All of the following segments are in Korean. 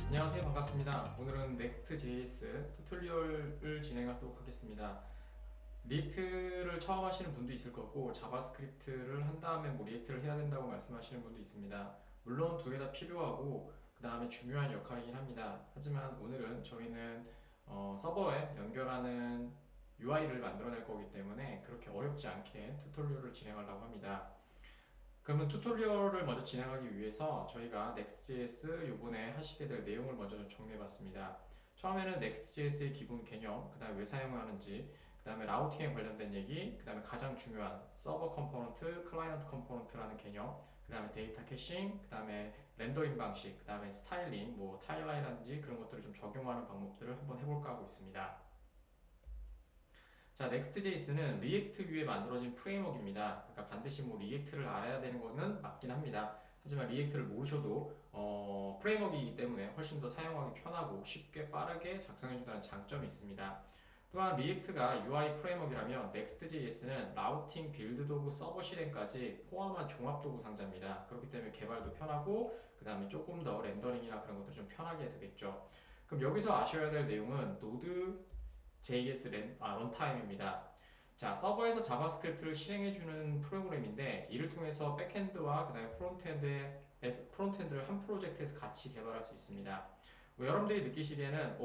안녕하세요. 반갑습니다. 오늘은 Next.js 튜토리얼을 진행하도록 하겠습니다. 리액트를 처음 하시는 분도 있을 거고 자바스크립트를 한 다음에 리액트를 해야 된다고 말씀하시는 분도 있습니다. 물론 두 개 다 필요하고 그 다음에 중요한 역할이긴 합니다. 하지만 오늘은 저희는 서버에 연결하는 UI를 만들어낼 거기 때문에 그렇게 어렵지 않게 튜토리얼을 진행하려고 합니다. 그러면 튜토리얼을 먼저 진행하기 위해서 저희가 Next.js 요번에 하시게 될 내용을 먼저 좀 정리해 봤습니다. 처음에는 Next.js의 기본 개념, 그 다음에 왜 사용하는지, 그 다음에 라우팅에 관련된 얘기, 그 다음에 가장 중요한 서버 컴포넌트, 클라이언트 컴포넌트라는 개념, 그 다음에 데이터 캐싱, 그 다음에 렌더링 방식, 그 다음에 스타일링, 타일라인이라든지 그런 것들을 좀 적용하는 방법들을 한번 해볼까 하고 있습니다. 자, Next.js는 리액트 위에 만들어진 프레임워크입니다. 그러니까 반드시 리액트를 알아야 되는 것은 맞긴 합니다. 하지만 리액트를 모르셔도 프레임워크이기 때문에 훨씬 더 사용하기 편하고 쉽게 빠르게 작성해준다는 장점이 있습니다. 또한 리액트가 UI 프레임워크라면 Next.js는 라우팅, 빌드 도구, 서버 실행까지 포함한 종합 도구 상자입니다. 그렇기 때문에 개발도 편하고 그 다음에 조금 더 렌더링이나 그런 것도 좀 편하게 되겠죠. 그럼 여기서 아셔야 될 내용은 노드 JS 런타임입니다. 자, 서버에서 자바스크립트를 실행해주는 프로그램인데 이를 통해서 백엔드와 그 다음에 프론트엔드를 한 프로젝트에서 같이 개발할 수 있습니다. 여러분들이 느끼시기에는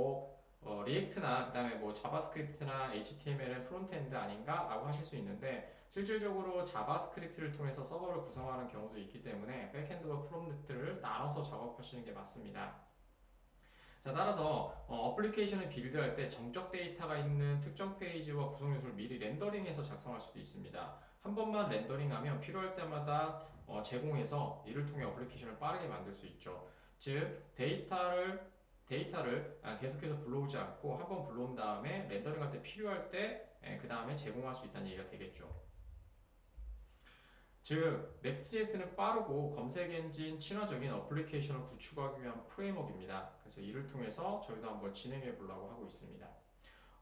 리액트나 그 다음에 자바스크립트나 HTML은 프론트엔드 아닌가? 라고 하실 수 있는데 실질적으로 자바스크립트를 통해서 서버를 구성하는 경우도 있기 때문에 백엔드와 프론트를 나눠서 작업하시는 게 맞습니다. 자, 따라서 어플리케이션을 빌드할 때 정적 데이터가 있는 특정 페이지와 구성 요소를 미리 렌더링해서 작성할 수도 있습니다. 한 번만 렌더링하면 필요할 때마다 제공해서 이를 통해 어플리케이션을 빠르게 만들 수 있죠. 즉, 데이터를 계속해서 불러오지 않고 한 번 불러온 다음에 렌더링할 때 필요할 때 그 다음에 제공할 수 있다는 얘기가 되겠죠. 즉, Next.js는 빠르고 검색 엔진 친화적인 어플리케이션을 구축하기 위한 프레임워크입니다. 그래서 이를 통해서 저희도 한번 진행해 보려고 하고 있습니다.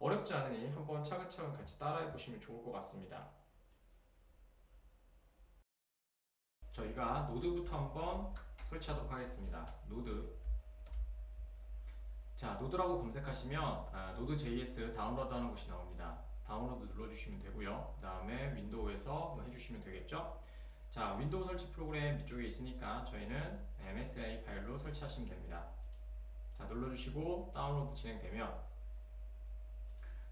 어렵지 않으니 한번 차근차근 같이 따라해 보시면 좋을 것 같습니다. 저희가 노드부터 한번 설치하도록 하겠습니다. 노드. 자, 노드라고 검색하시면 노드.js 다운로드하는 곳이 나옵니다. 다운로드 눌러주시면 되고요. 그 다음에 윈도우에서 해주시면 되겠죠. 자, 윈도우 설치 프로그램 이쪽에 있으니까 저희는 MSI 파일로 설치하시면 됩니다. 자, 눌러주시고 다운로드 진행되면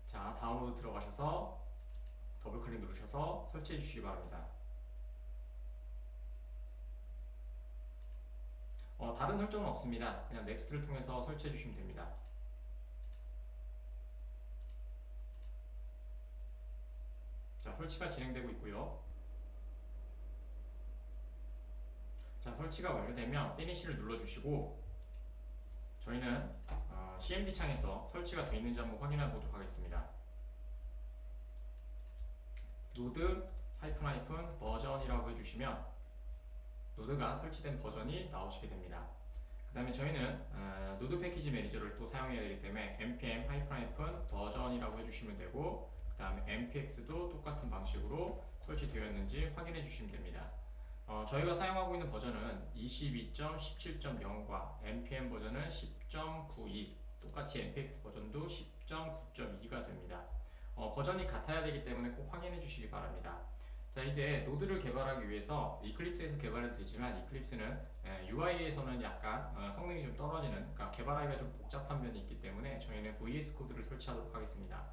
자, 다운로드 들어가셔서 더블 클릭 누르셔서 설치해 주시기 바랍니다. 다른 설정은 없습니다. 그냥 넥스트를 통해서 설치해 주시면 됩니다. 자, 설치가 진행되고 있고요. 자, 설치가 완료되면 피니시를 눌러주시고 저희는 CMD 창에서 설치가 되어 있는지 한번 확인해 보도록 하겠습니다. 노드 ---- 버전이라고 해주시면 노드가 설치된 버전이 나오시게 됩니다. 그 다음에 저희는 노드 패키지 매니저를 또 사용해야 되기 때문에 npm ---- 버전이라고 해주시면 되고 그 다음에 npx도 똑같은 방식으로 설치되었는지 확인해 주시면 됩니다. 저희가 사용하고 있는 버전은 22.17.0과 npm 버전은 10.92 똑같이 npx 버전도 10.9.2가 됩니다. 버전이 같아야 되기 때문에 꼭 확인해 주시기 바랍니다. 자, 이제 노드를 개발하기 위해서 이클립스에서 개발해도 되지만 이클립스는 UI에서는 약간 성능이 좀 떨어지는, 그러니까 개발하기가 좀 복잡한 면이 있기 때문에 저희는 VS 코드를 설치하도록 하겠습니다.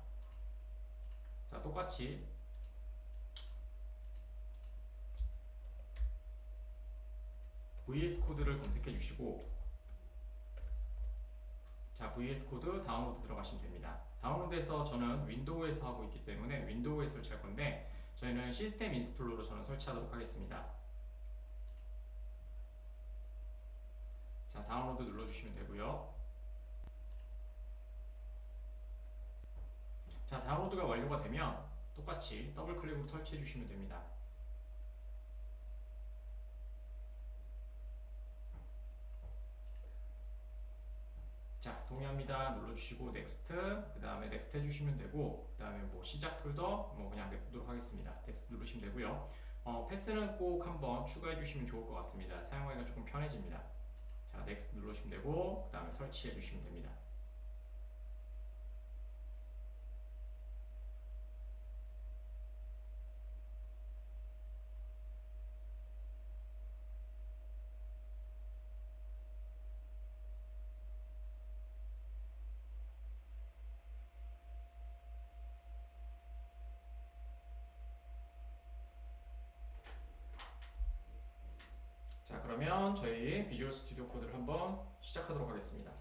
자, 똑같이 VS 코드를 검색해 주시고 자, VS 코드 다운로드 들어가시면 됩니다. 다운로드해서 저는 윈도우에서 하고 있기 때문에 윈도우에 설치할 건데 저희는 시스템 인스톨러로 저는 설치하도록 하겠습니다. 자, 다운로드 눌러주시면 되고요. 자, 다운로드가 완료가 되면 똑같이 더블 클릭으로 설치해 주시면 됩니다. 자, 동의합니다 눌러주시고 넥스트, 그 다음에 넥스트 해주시면 되고 그 다음에 시작 폴더 그냥 냅두도록 하겠습니다. 넥스트 누르시면 되고요. 패스는 꼭 한번 추가해 주시면 좋을 것 같습니다. 사용하기가 조금 편해집니다. 자, 넥스트 눌러주시면 되고 그 다음에 설치해 주시면 됩니다. 자, 그러면 저희 비주얼 스튜디오 코드를 한번 시작하도록 하겠습니다.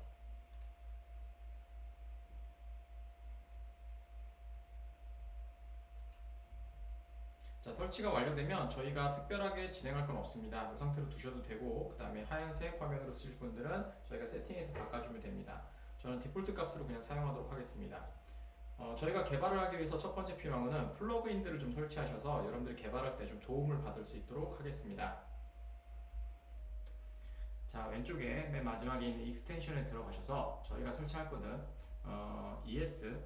자, 설치가 완료되면 저희가 특별하게 진행할 건 없습니다. 이 상태로 두셔도 되고 그 다음에 하얀색 화면으로 쓰실 분들은 저희가 세팅해서 바꿔주면 됩니다. 저는 디폴트 값으로 그냥 사용하도록 하겠습니다. 저희가 개발을 하기 위해서 첫 번째 필요한 것은 플러그인들을 좀 설치하셔서 여러분들이 개발할 때 좀 도움을 받을 수 있도록 하겠습니다. 자, 왼쪽에 맨 마지막에 있는 익스텐션에 들어가셔서 저희가 설치할 것은 ES7,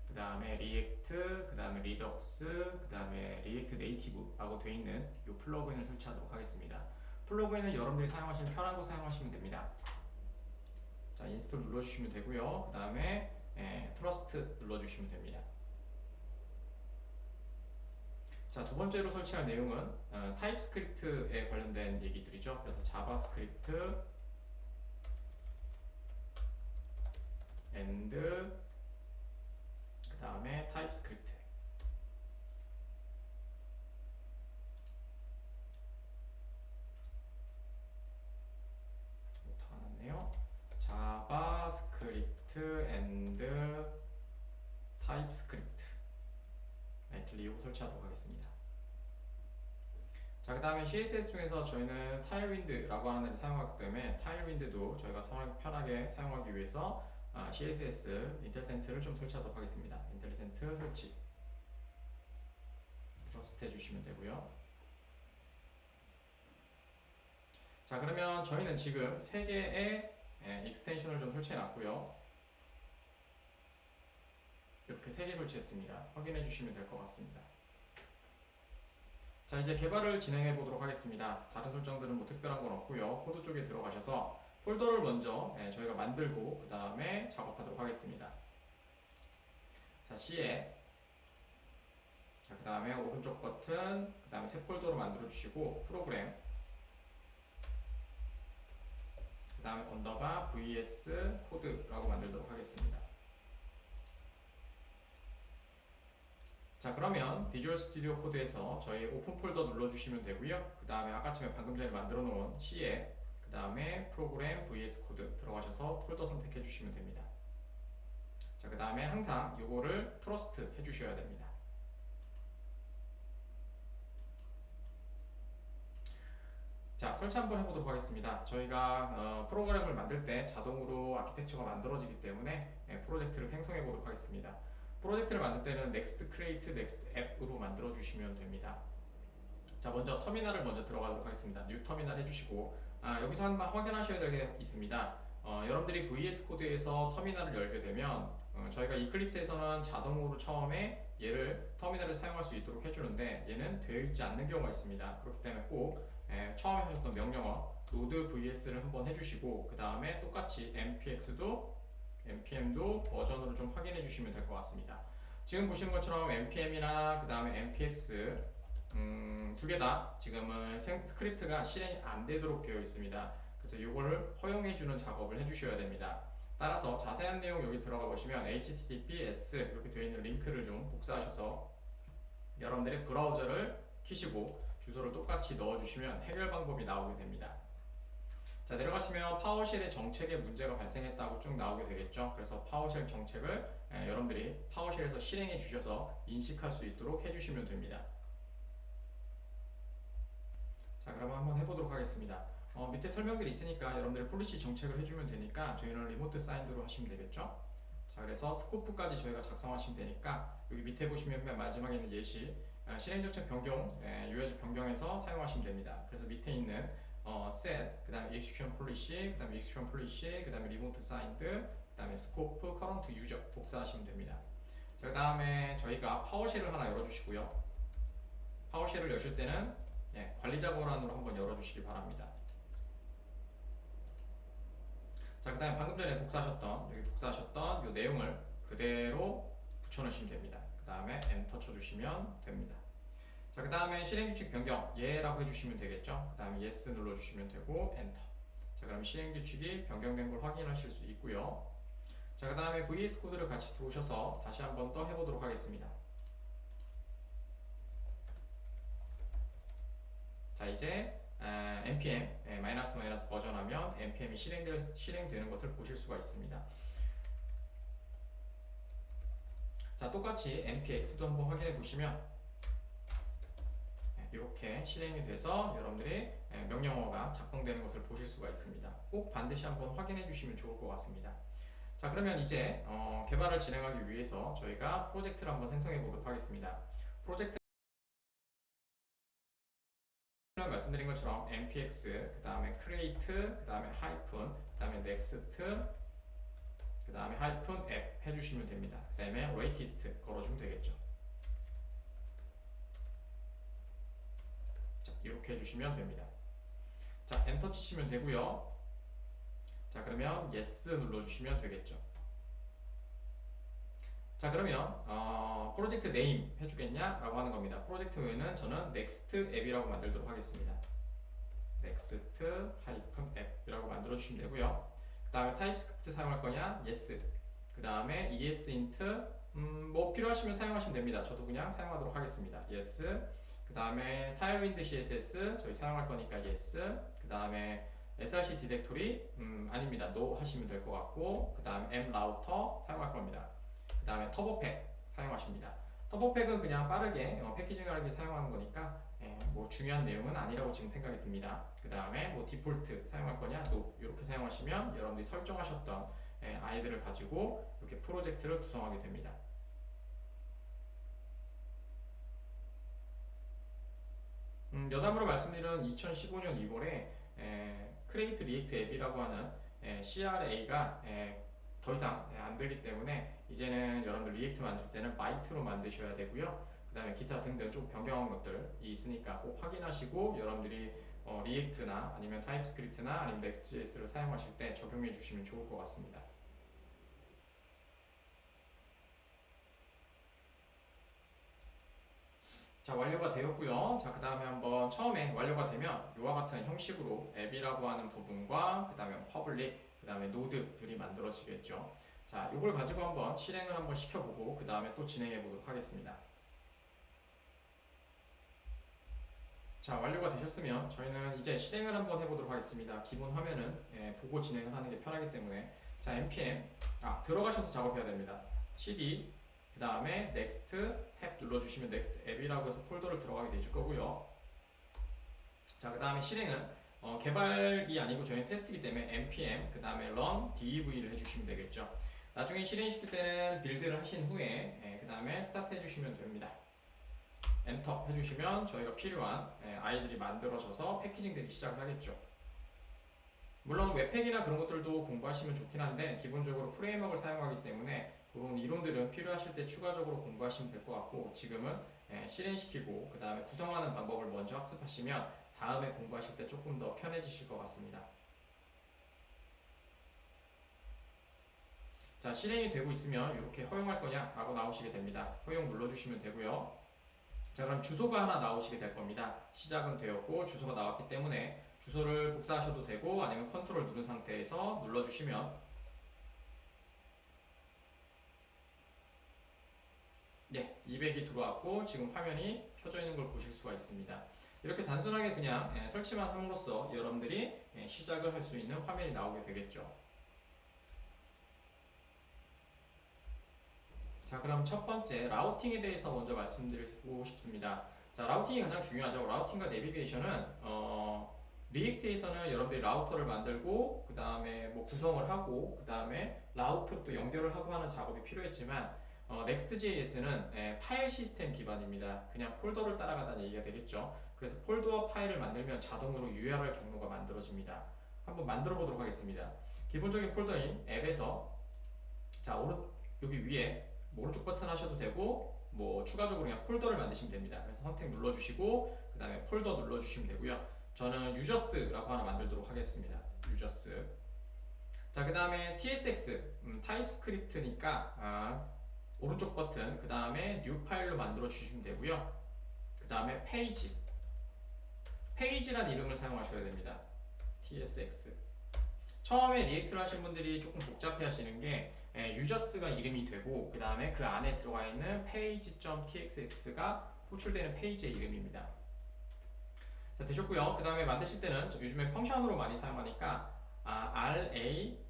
그 다음에 리액트, 그 다음에 리덕스, 그 다음에 리액트 네이티브라고 되어 있는 이 플러그인을 설치하도록 하겠습니다. 플러그인은 여러분들이 사용하시는 편한 거 사용하시면 됩니다. 자, 인스톨 눌러주시면 되고요. 그 다음에 트러스트 눌러주시면 됩니다. 자, 두 번째로 설치할 내용은 타입스크립트에 관련된 얘기들이죠. 그래서 자바스크립트 and 그 다음에 타입스크립트. 오타가 났네요. 자바스크립트 and 타입스크립트 클리오 설치하도록 하겠습니다. 자, 그 다음에 CSS 중에서 저희는 타일윈드라고 하는 애를 사용하기 때문에 타일윈드도 저희가 편하게 사용하기 위해서 CSS 인텔센트를 좀 설치하도록 하겠습니다. 인텔센트 설치 트러스트 해주시면 되고요. 자, 그러면 저희는 지금 3개의 익스텐션을 좀 설치해 놨고요. 이렇게 3개 설치했습니다. 확인해 주시면 될 것 같습니다. 자, 이제 개발을 진행해 보도록 하겠습니다. 다른 설정들은 뭐 특별한 건 없고요. 코드 쪽에 들어가셔서 폴더를 먼저 저희가 만들고 그 다음에 작업하도록 하겠습니다. 자, C에 그 다음에 오른쪽 버튼, 그 다음에 새 폴더로 만들어 주시고 프로그램, 그 다음에 언더바 vs 코드라고 만들도록 하겠습니다. 자, 그러면 비주얼 스튜디오 코드에서 저희 오픈 폴더 눌러주시면 되고요. 그 다음에 아까처럼 방금 전에 만들어 놓은 C에 그 다음에 프로그램 vs 코드 들어가셔서 폴더 선택해 주시면 됩니다. 자, 그 다음에 항상 요거를 트러스트 해주셔야 됩니다. 자, 설치 한번 해보도록 하겠습니다. 저희가 프로그램을 만들 때 자동으로 아키텍처가 만들어지기 때문에 프로젝트를 생성해 보도록 하겠습니다. 프로젝트를 만들 때는 next create next app으로 만들어 주시면 됩니다. 자, 먼저 터미널을 먼저 들어가도록 하겠습니다. new 터미널 해주시고 여기서 한번 확인하셔야 될 게 있습니다. 여러분들이 VS 코드에서 터미널을 열게 되면 저희가 이클립스에서는 자동으로 처음에 얘를 터미널을 사용할 수 있도록 해주는데 얘는 되어 있지 않는 경우가 있습니다. 그렇기 때문에 꼭 처음에 하셨던 명령어 load vs를 한번 해주시고 그 다음에 똑같이 npm도 버전으로 좀 확인해 주시면 될 것 같습니다. 지금 보시는 것처럼 npm이나 그 다음에 npx 두 개 다 지금은 스크립트가 실행이 안 되도록 되어 있습니다. 그래서 이거를 허용해 주는 작업을 해 주셔야 됩니다. 따라서 자세한 내용 여기 들어가 보시면 https 이렇게 되어 있는 링크를 좀 복사하셔서 여러분들의 브라우저를 키시고 주소를 똑같이 넣어 주시면 해결 방법이 나오게 됩니다. 자, 내려가시면 파워쉘의 정책에 문제가 발생했다고 쭉 나오게 되겠죠. 그래서 파워쉘 정책을 여러분들이 파워쉘에서 실행해 주셔서 인식할 수 있도록 해주시면 됩니다. 자, 그럼 한번 해보도록 하겠습니다. 밑에 설명들이 있으니까 여러분들이 폴리시 정책을 해주면 되니까 저희는 리모트 사인드로 하시면 되겠죠. 자, 그래서 스코프까지 저희가 작성하시면 되니까 여기 밑에 보시면 맨 마지막에 있는 예시 실행 정책 변경, UIG 변경해서 사용하시면 됩니다. 그래서 밑에 있는 set, 그 다음에 execution policy, 그 다음에 execution policy, 그 다음에 remote signed, 그 다음에 scope, current user 복사하시면 됩니다. 그 다음에 저희가 파워쉘을 하나 열어주시고요. 파워쉘을 여실 때는 관리자 권한으로 한번 열어주시기 바랍니다. 자, 그 다음에 방금 전에 여기 복사하셨던 이 내용을 그대로 붙여넣으시면 됩니다. 그 다음에 엔터 쳐주시면 됩니다. 자, 그 다음에 실행규칙 변경 예라고 해주시면 되겠죠. 그 다음에 yes 눌러주시면 되고 엔터. 자, 그럼 실행규칙이 변경된 걸 확인하실 수 있고요. 자, 그 다음에 VS 코드를 같이 들어오셔서 다시 한번 더 해보도록 하겠습니다. 자, 이제 npm 마이너스 버전하면 npm이 실행되는 것을 보실 수가 있습니다. 자, 똑같이 npx도 한번 확인해 보시면 이렇게 실행이 돼서 여러분들이 명령어가 작동되는 것을 보실 수가 있습니다. 꼭 반드시 한번 확인해 주시면 좋을 것 같습니다. 자, 그러면 이제 개발을 진행하기 위해서 저희가 프로젝트를 한번 생성해 보도록 하겠습니다. 프로젝트 말씀드린 것처럼 npx, 그 다음에 create, 그 다음에 hyphen, 그 다음에 next, 그 다음에 hyphen app 해주시면 됩니다. 그 다음에 latest 걸어주면 되겠죠. 자, 이렇게 해주시면 됩니다. 자, 엔터 치시면 되고요. 자, 그러면 yes 눌러주시면 되겠죠. 자, 그러면 프로젝트 네임 해주겠냐? 라고 하는 겁니다. 프로젝트 외에는 저는 next app이라고 만들도록 하겠습니다. next app이라고 만들어주시면 되고요. 그 다음에 타입스크립트 사용할 거냐? yes. 그 다음에 ESINT 뭐 필요하시면 사용하시면 됩니다. 저도 그냥 사용하도록 하겠습니다. yes. 그 다음에 타일윈드 CSS 저희 사용할 거니까 yes. 그 다음에 src 디렉토리 아닙니다. no 하시면 될 것 같고, 그 다음에 mrouter 사용할 겁니다. 그 다음에 터보팩 사용하십니다. 터보팩은 그냥 빠르게 패키징하기 사용하는 거니까 뭐 중요한 내용은 아니라고 지금 생각이 듭니다. 그 다음에 뭐 디폴트 사용할 거냐? no. 이렇게 사용하시면 여러분들이 설정하셨던 아이들을 가지고 이렇게 프로젝트를 구성하게 됩니다. 여담으로 말씀드리는 2015년 2월에 크레이트 리액트 앱이라고 하는 CRA가 더 이상 안 되기 때문에 이제는 여러분들 리액트 만들 때는 바이트로 만드셔야 되고요. 그 다음에 기타 등등 좀 변경한 것들이 있으니까 꼭 확인하시고 여러분들이 리액트나 아니면 타입스크립트나 아니면 넥스트JS를 사용하실 때 적용해 주시면 좋을 것 같습니다. 자, 완료가 되었고요. 자, 그 다음에 한번 처음에 완료가 되면 이와 같은 형식으로 앱이라고 하는 부분과 그 다음에 퍼블릭, 그 다음에 노드들이 만들어지겠죠. 자, 이걸 가지고 한번 실행을 한번 시켜보고 그 다음에 또 진행해 보도록 하겠습니다. 자, 완료가 되셨으면 저희는 이제 실행을 한번 해보도록 하겠습니다. 기본 화면은 보고 진행을 하는 게 편하기 때문에 자, npm 들어가셔서 작업해야 됩니다. cd 그 다음에 next 탭 눌러주시면 next 앱이라고 해서 폴더를 들어가게 되실 거고요. 자, 그 다음에 실행은 개발이 아니고 저희는 테스트이기 때문에 npm 그 다음에 run dev를 해주시면 되겠죠. 나중에 실행시킬 때는 빌드를 하신 후에 그 다음에 스타트 해주시면 됩니다. 엔터 해주시면 저희가 필요한 아이들이 만들어져서 패키징되기 시작을 하겠죠. 물론 웹팩이나 그런 것들도 공부하시면 좋긴 한데 기본적으로 프레임워크를 사용하기 때문에 그런 이론들은 필요하실 때 추가적으로 공부하시면 될 것 같고, 지금은 실행시키고 그 다음에 구성하는 방법을 먼저 학습하시면 다음에 공부하실 때 조금 더 편해지실 것 같습니다. 자, 실행이 되고 있으면 이렇게 허용할 거냐 라고 나오시게 됩니다. 허용 눌러주시면 되고요. 자, 그럼 주소가 하나 나오시게 될 겁니다. 시작은 되었고 주소가 나왔기 때문에 주소를 복사하셔도 되고 아니면 컨트롤 누른 상태에서 눌러주시면 200이 들어왔고 지금 화면이 켜져 있는 걸 보실 수가 있습니다. 이렇게 단순하게 그냥 설치만 함으로써 여러분들이 시작을 할 수 있는 화면이 나오게 되겠죠. 자, 그럼 첫 번째 라우팅에 대해서 먼저 말씀드리고 싶습니다. 자, 라우팅이 가장 중요하죠. 라우팅과 내비게이션은 리액트에서는 여러분들이 라우터를 만들고 그 다음에 뭐 구성을 하고 그 다음에 라우터로 또 연결을 하고 하는 작업이 필요했지만 Next.js는 파일 시스템 기반입니다. 그냥 폴더를 따라가다는 얘기가 되겠죠. 그래서 폴더와 파일을 만들면 자동으로 URL 경로가 만들어집니다. 한번 만들어 보도록 하겠습니다. 기본적인 폴더인 앱에서 자, 여기 위에 오른쪽 버튼 하셔도 되고 뭐 추가적으로 그냥 폴더를 만드시면 됩니다. 그래서 선택 눌러주시고 그 다음에 폴더 눌러주시면 되고요. 저는 유저스라고 하나 만들도록 하겠습니다. 유저스. 자, 그 다음에 TSX, 타입스크립트니까 오른쪽 버튼, 그 다음에 뉴 파일로 만들어 주시면 되고요. 그 다음에 페이지란 이름을 사용하셔야 됩니다. TSX. 처음에 리액트를 하신 분들이 조금 복잡해 하시는 게 유저스가 이름이 되고 그 다음에 그 안에 들어가 있는 page.txx가 호출되는 페이지의 이름입니다. 자, 되셨고요. 그 다음에 만드실 때는 요즘에 펑션으로 많이 사용하니까 RAF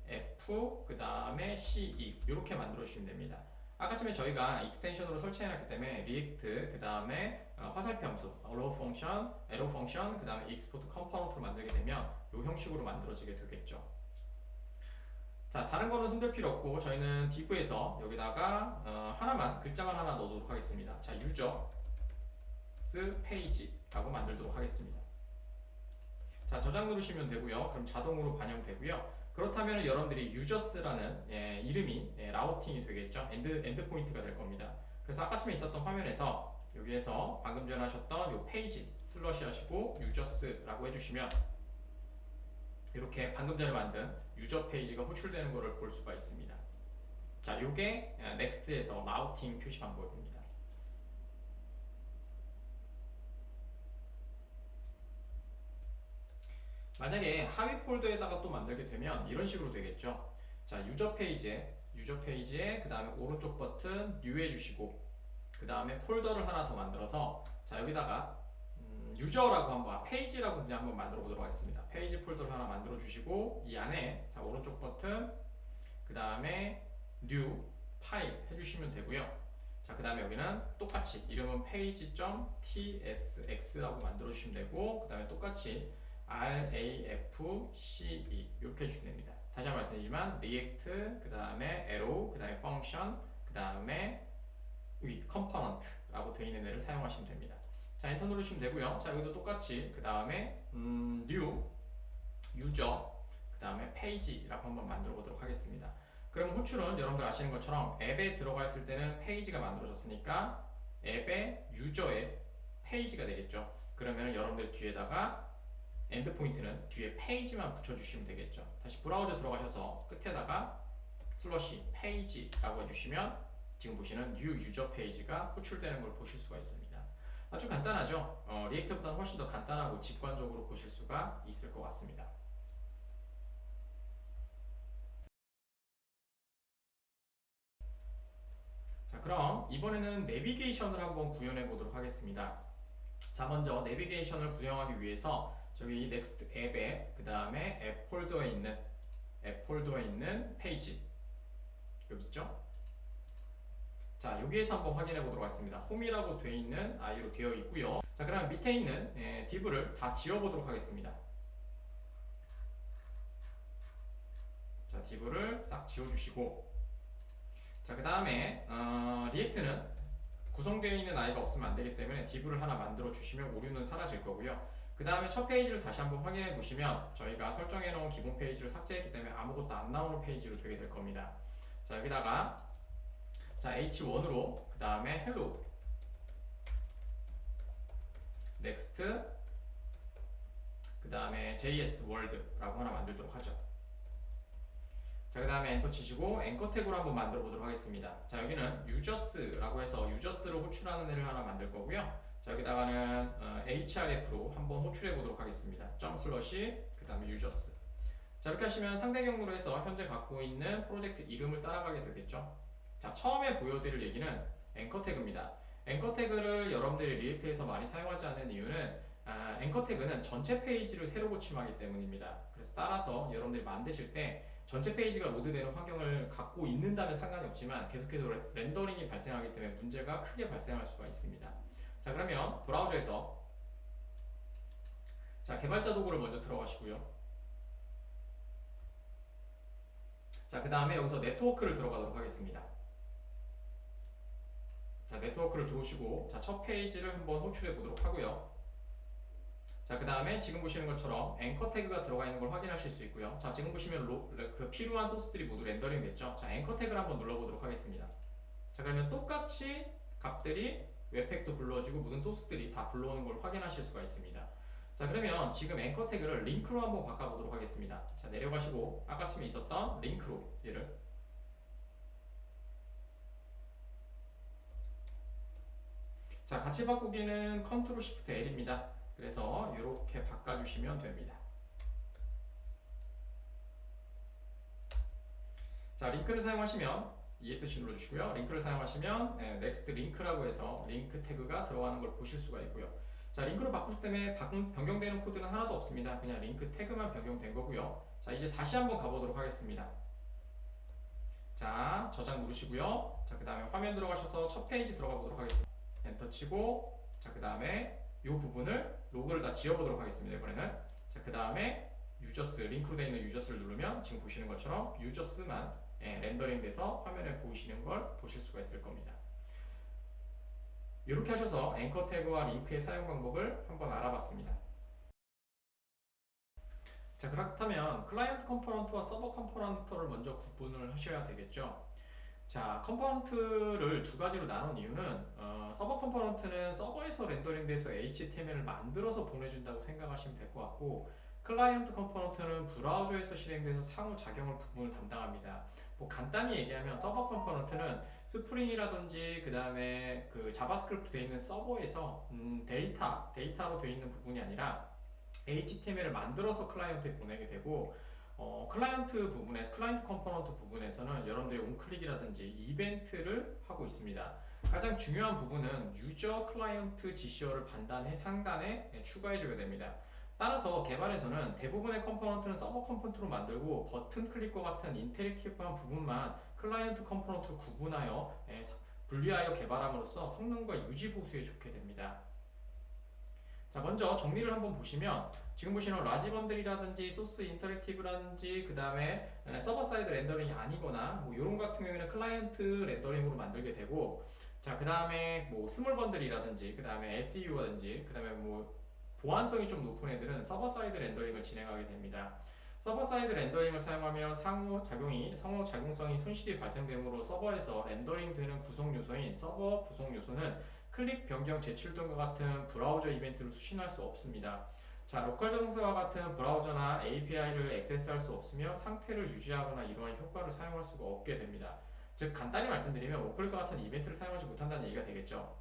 그 다음에 CE 이렇게 만들어 주시면 됩니다. 아까 전에 저희가 익스텐션으로 설치해놨기 때문에 리액트 그 다음에 화살표 함수, allow function, arrow function, 그 다음에 export component로 만들게 되면 이 형식으로 만들어지게 되겠죠. 자, 다른 거는 손댈 필요 없고 저희는 div에서 여기다가 하나만 글자만 하나 넣어도록 하겠습니다. 자, users page라고 만들도록 하겠습니다. 자, 저장 누르시면 되고요. 그럼 자동으로 반영되고요. 그렇다면 여러분들이 users라는 이름이 라우팅이 되겠죠. 엔드 포인트가 될 겁니다. 그래서 아까쯤에 있었던 화면에서 여기에서 방금 전에 하셨던 요 페이지 슬러시 하시고 users라고 해주시면 이렇게 방금 전에 만든 유저 페이지가 호출되는 것을 볼 수가 있습니다. 자, 요게 넥스트에서 라우팅 표시 방법입니다. 만약에 하위 폴더에다가 또 만들게 되면 이런 식으로 되겠죠. 자, 유저 페이지에 그 다음에 오른쪽 버튼 뉴 해주시고 그 다음에 폴더를 하나 더 만들어서 자, 여기다가 유저라고 한번 페이지라고 그냥 한번 만들어 보도록 하겠습니다. 페이지 폴더를 하나 만들어 주시고 이 안에 자, 오른쪽 버튼 그 다음에 뉴 파일 해주시면 되고요. 자, 그 다음에 여기는 똑같이 이름은 page.tsx라고 만들어 주시면 되고 그 다음에 똑같이 RAFCE 이렇게 해주시면 됩니다. 다시 한번 말씀드리지만 React, 그 다음에 Arrow, 그 다음에 Function, 그 다음에 여기 Component라고 되어 있는 애를 사용하시면 됩니다. 자, 엔터 누르시면 되고요. 자, 여기도 똑같이 그 다음에 New, User, 그 다음에 Page라고 한번 만들어 보도록 하겠습니다. 그럼 호출은 여러분들 아시는 것처럼 앱에 들어가 있을 때는 페이지가 만들어졌으니까 앱의 유저의 페이지가 되겠죠. 그러면 여러분들 뒤에다가 엔드포인트는 뒤에 페이지만 붙여주시면 되겠죠. 다시 브라우저 들어가셔서 끝에다가 슬러시 페이지라고 해주시면 지금 보시는 new user 페이지가 호출되는 걸 보실 수가 있습니다. 아주 간단하죠. 리액트보다는 훨씬 더 간단하고 직관적으로 보실 수가 있을 것 같습니다. 자, 그럼 이번에는 내비게이션을 한번 구현해 보도록 하겠습니다. 자, 먼저 내비게이션을 구현하기 위해서 저기 넥스트 앱에 그 다음에 앱 폴더에 있는 페이지 여기 있죠? 자, 여기에서 한번 확인해 보도록 하겠습니다. 홈이라고 되어 있는 아이로 되어 있고요. 자, 그럼 밑에 있는 div를 다 지워 보도록 하겠습니다. 자, div를 싹 지워 주시고 자, 그 다음에 리액트는 구성되어 있는 아이가 없으면 안 되기 때문에 div를 하나 만들어 주시면 오류는 사라질 거고요. 그 다음에 첫 페이지를 다시 한번 확인해 보시면 저희가 설정해 놓은 기본 페이지를 삭제했기 때문에 아무것도 안 나오는 페이지로 되게 될 겁니다. 자, 여기다가 자, H1으로 그 다음에 hello, next, 그 다음에 JS world라고 하나 만들도록 하죠. 자, 그 다음에 엔터 치시고 앵커 태그로 한번 만들어 보도록 하겠습니다. 자, 여기는 users라고 해서 users를 호출하는 애를 하나 만들 거고요. 자, 여기다가는 href로 한번 호출해 보도록 하겠습니다. 점/, 그 다음에 users. 자, 이렇게 하시면 상대 경로로 해서 현재 갖고 있는 프로젝트 이름을 따라가게 되겠죠. 자, 처음에 보여드릴 얘기는 앵커 태그입니다. 앵커 태그를 여러분들이 리액트에서 많이 사용하지 않는 이유는 앵커 태그는 전체 페이지를 새로 고침하기 때문입니다. 그래서 따라서 여러분들이 만드실 때 전체 페이지가 로드되는 환경을 갖고 있는다면 상관이 없지만 계속해서 렌더링이 발생하기 때문에 문제가 크게 발생할 수가 있습니다. 자, 그러면 브라우저에서 자, 개발자 도구를 먼저 들어가시고요. 자, 그 다음에 여기서 네트워크를 들어가도록 하겠습니다. 자, 네트워크를 들어오시고 자, 첫 페이지를 한번 호출해 보도록 하고요. 자, 그 다음에 지금 보시는 것처럼 앵커 태그가 들어가 있는 걸 확인하실 수 있고요. 자, 지금 보시면 그 필요한 소스들이 모두 렌더링 됐죠. 자, 앵커 태그를 한번 눌러보도록 하겠습니다. 자, 그러면 똑같이 값들이 웹팩도 불러지고 모든 소스들이 다 불러오는 걸 확인하실 수가 있습니다. 자, 그러면 지금 앵커 태그를 링크로 한번 바꿔보도록 하겠습니다. 자, 내려가시고 아까쯤에 있었던 링크로 얘를, 자, 같이 바꾸기는 컨트롤 시프트 L입니다. 그래서 이렇게 바꿔주시면 됩니다. 자, 링크를 사용하시면 ESC 눌러주시고요. 링크를 사용하시면 넥스트 링크라고 해서 링크 태그가 들어가는 걸 보실 수가 있고요. 자, 링크로 바꾸실 때문에 변경되는 코드는 하나도 없습니다. 그냥 링크 태그만 변경된 거고요. 자, 이제 다시 한번 가보도록 하겠습니다. 자, 저장 누르시고요. 자, 그 다음에 화면 들어가셔서 첫 페이지 들어가 보도록 하겠습니다. 엔터 치고, 자, 그 다음에 이 부분을 로그를 다 지워보도록 하겠습니다. 이번에는. 자, 그 다음에 유저스, 링크로 되어 있는 유저스를 누르면 지금 보시는 것처럼 유저스만 렌더링 돼서 화면에 보이시는 걸 보실 수가 있을 겁니다. 이렇게 하셔서 앵커 태그와 링크의 사용 방법을 한번 알아봤습니다. 자, 그렇다면 클라이언트 컴포넌트와 서버 컴포넌트를 먼저 구분을 하셔야 되겠죠. 자, 컴포넌트를 두 가지로 나눈 이유는 서버 컴포넌트는 서버에서 렌더링 돼서 HTML을 만들어서 보내준다고 생각하시면 될 것 같고, 클라이언트 컴포넌트는 브라우저에서 실행돼서 상호작용을 부분을 담당합니다. 뭐 간단히 얘기하면 서버 컴포넌트는 스프링이라든지 그 다음에 그 자바스크립트 되어 있는 서버에서 데이터로 되어 있는 부분이 아니라 HTML을 만들어서 클라이언트에 보내게 되고, 클라이언트 컴포넌트 부분에서는 여러분들이 온클릭이라든지 이벤트를 하고 있습니다. 가장 중요한 부분은 유저 클라이언트 GCO를 상단에 추가해줘야 됩니다. 따라서 개발에서는 대부분의 컴포넌트는 서버 컴포넌트로 만들고 버튼 클릭과 같은 인터랙티브한 부분만 클라이언트 컴포넌트로 구분하여 분리하여 개발함으로써 성능과 유지 보수에 좋게 됩니다. 자, 먼저 정리를 한번 보시면 지금 보시는 라지 번들이라든지 소스 인터랙티브라든지 그 다음에 서버 사이드 렌더링이 아니거나 뭐 이런 같은 경우에는 클라이언트 렌더링으로 만들게 되고, 자, 그 다음에 뭐 스몰 번들이라든지 그 다음에 SEU라든지 그 다음에 뭐 보안성이 좀 높은 애들은 서버 사이드 렌더링을 진행하게 됩니다. 서버 사이드 렌더링을 사용하면 상호작용성이 손실이 발생되므로 서버에서 렌더링 되는 구성 요소인 서버 구성 요소는 클릭 변경 제출 등과 같은 브라우저 이벤트를 수신할 수 없습니다. 자, 로컬 저장소와 같은 브라우저나 API를 액세스할 수 없으며 상태를 유지하거나 이러한 효과를 사용할 수가 없게 됩니다. 즉 간단히 말씀드리면 오클릭과 같은 이벤트를 사용하지 못한다는 얘기가 되겠죠.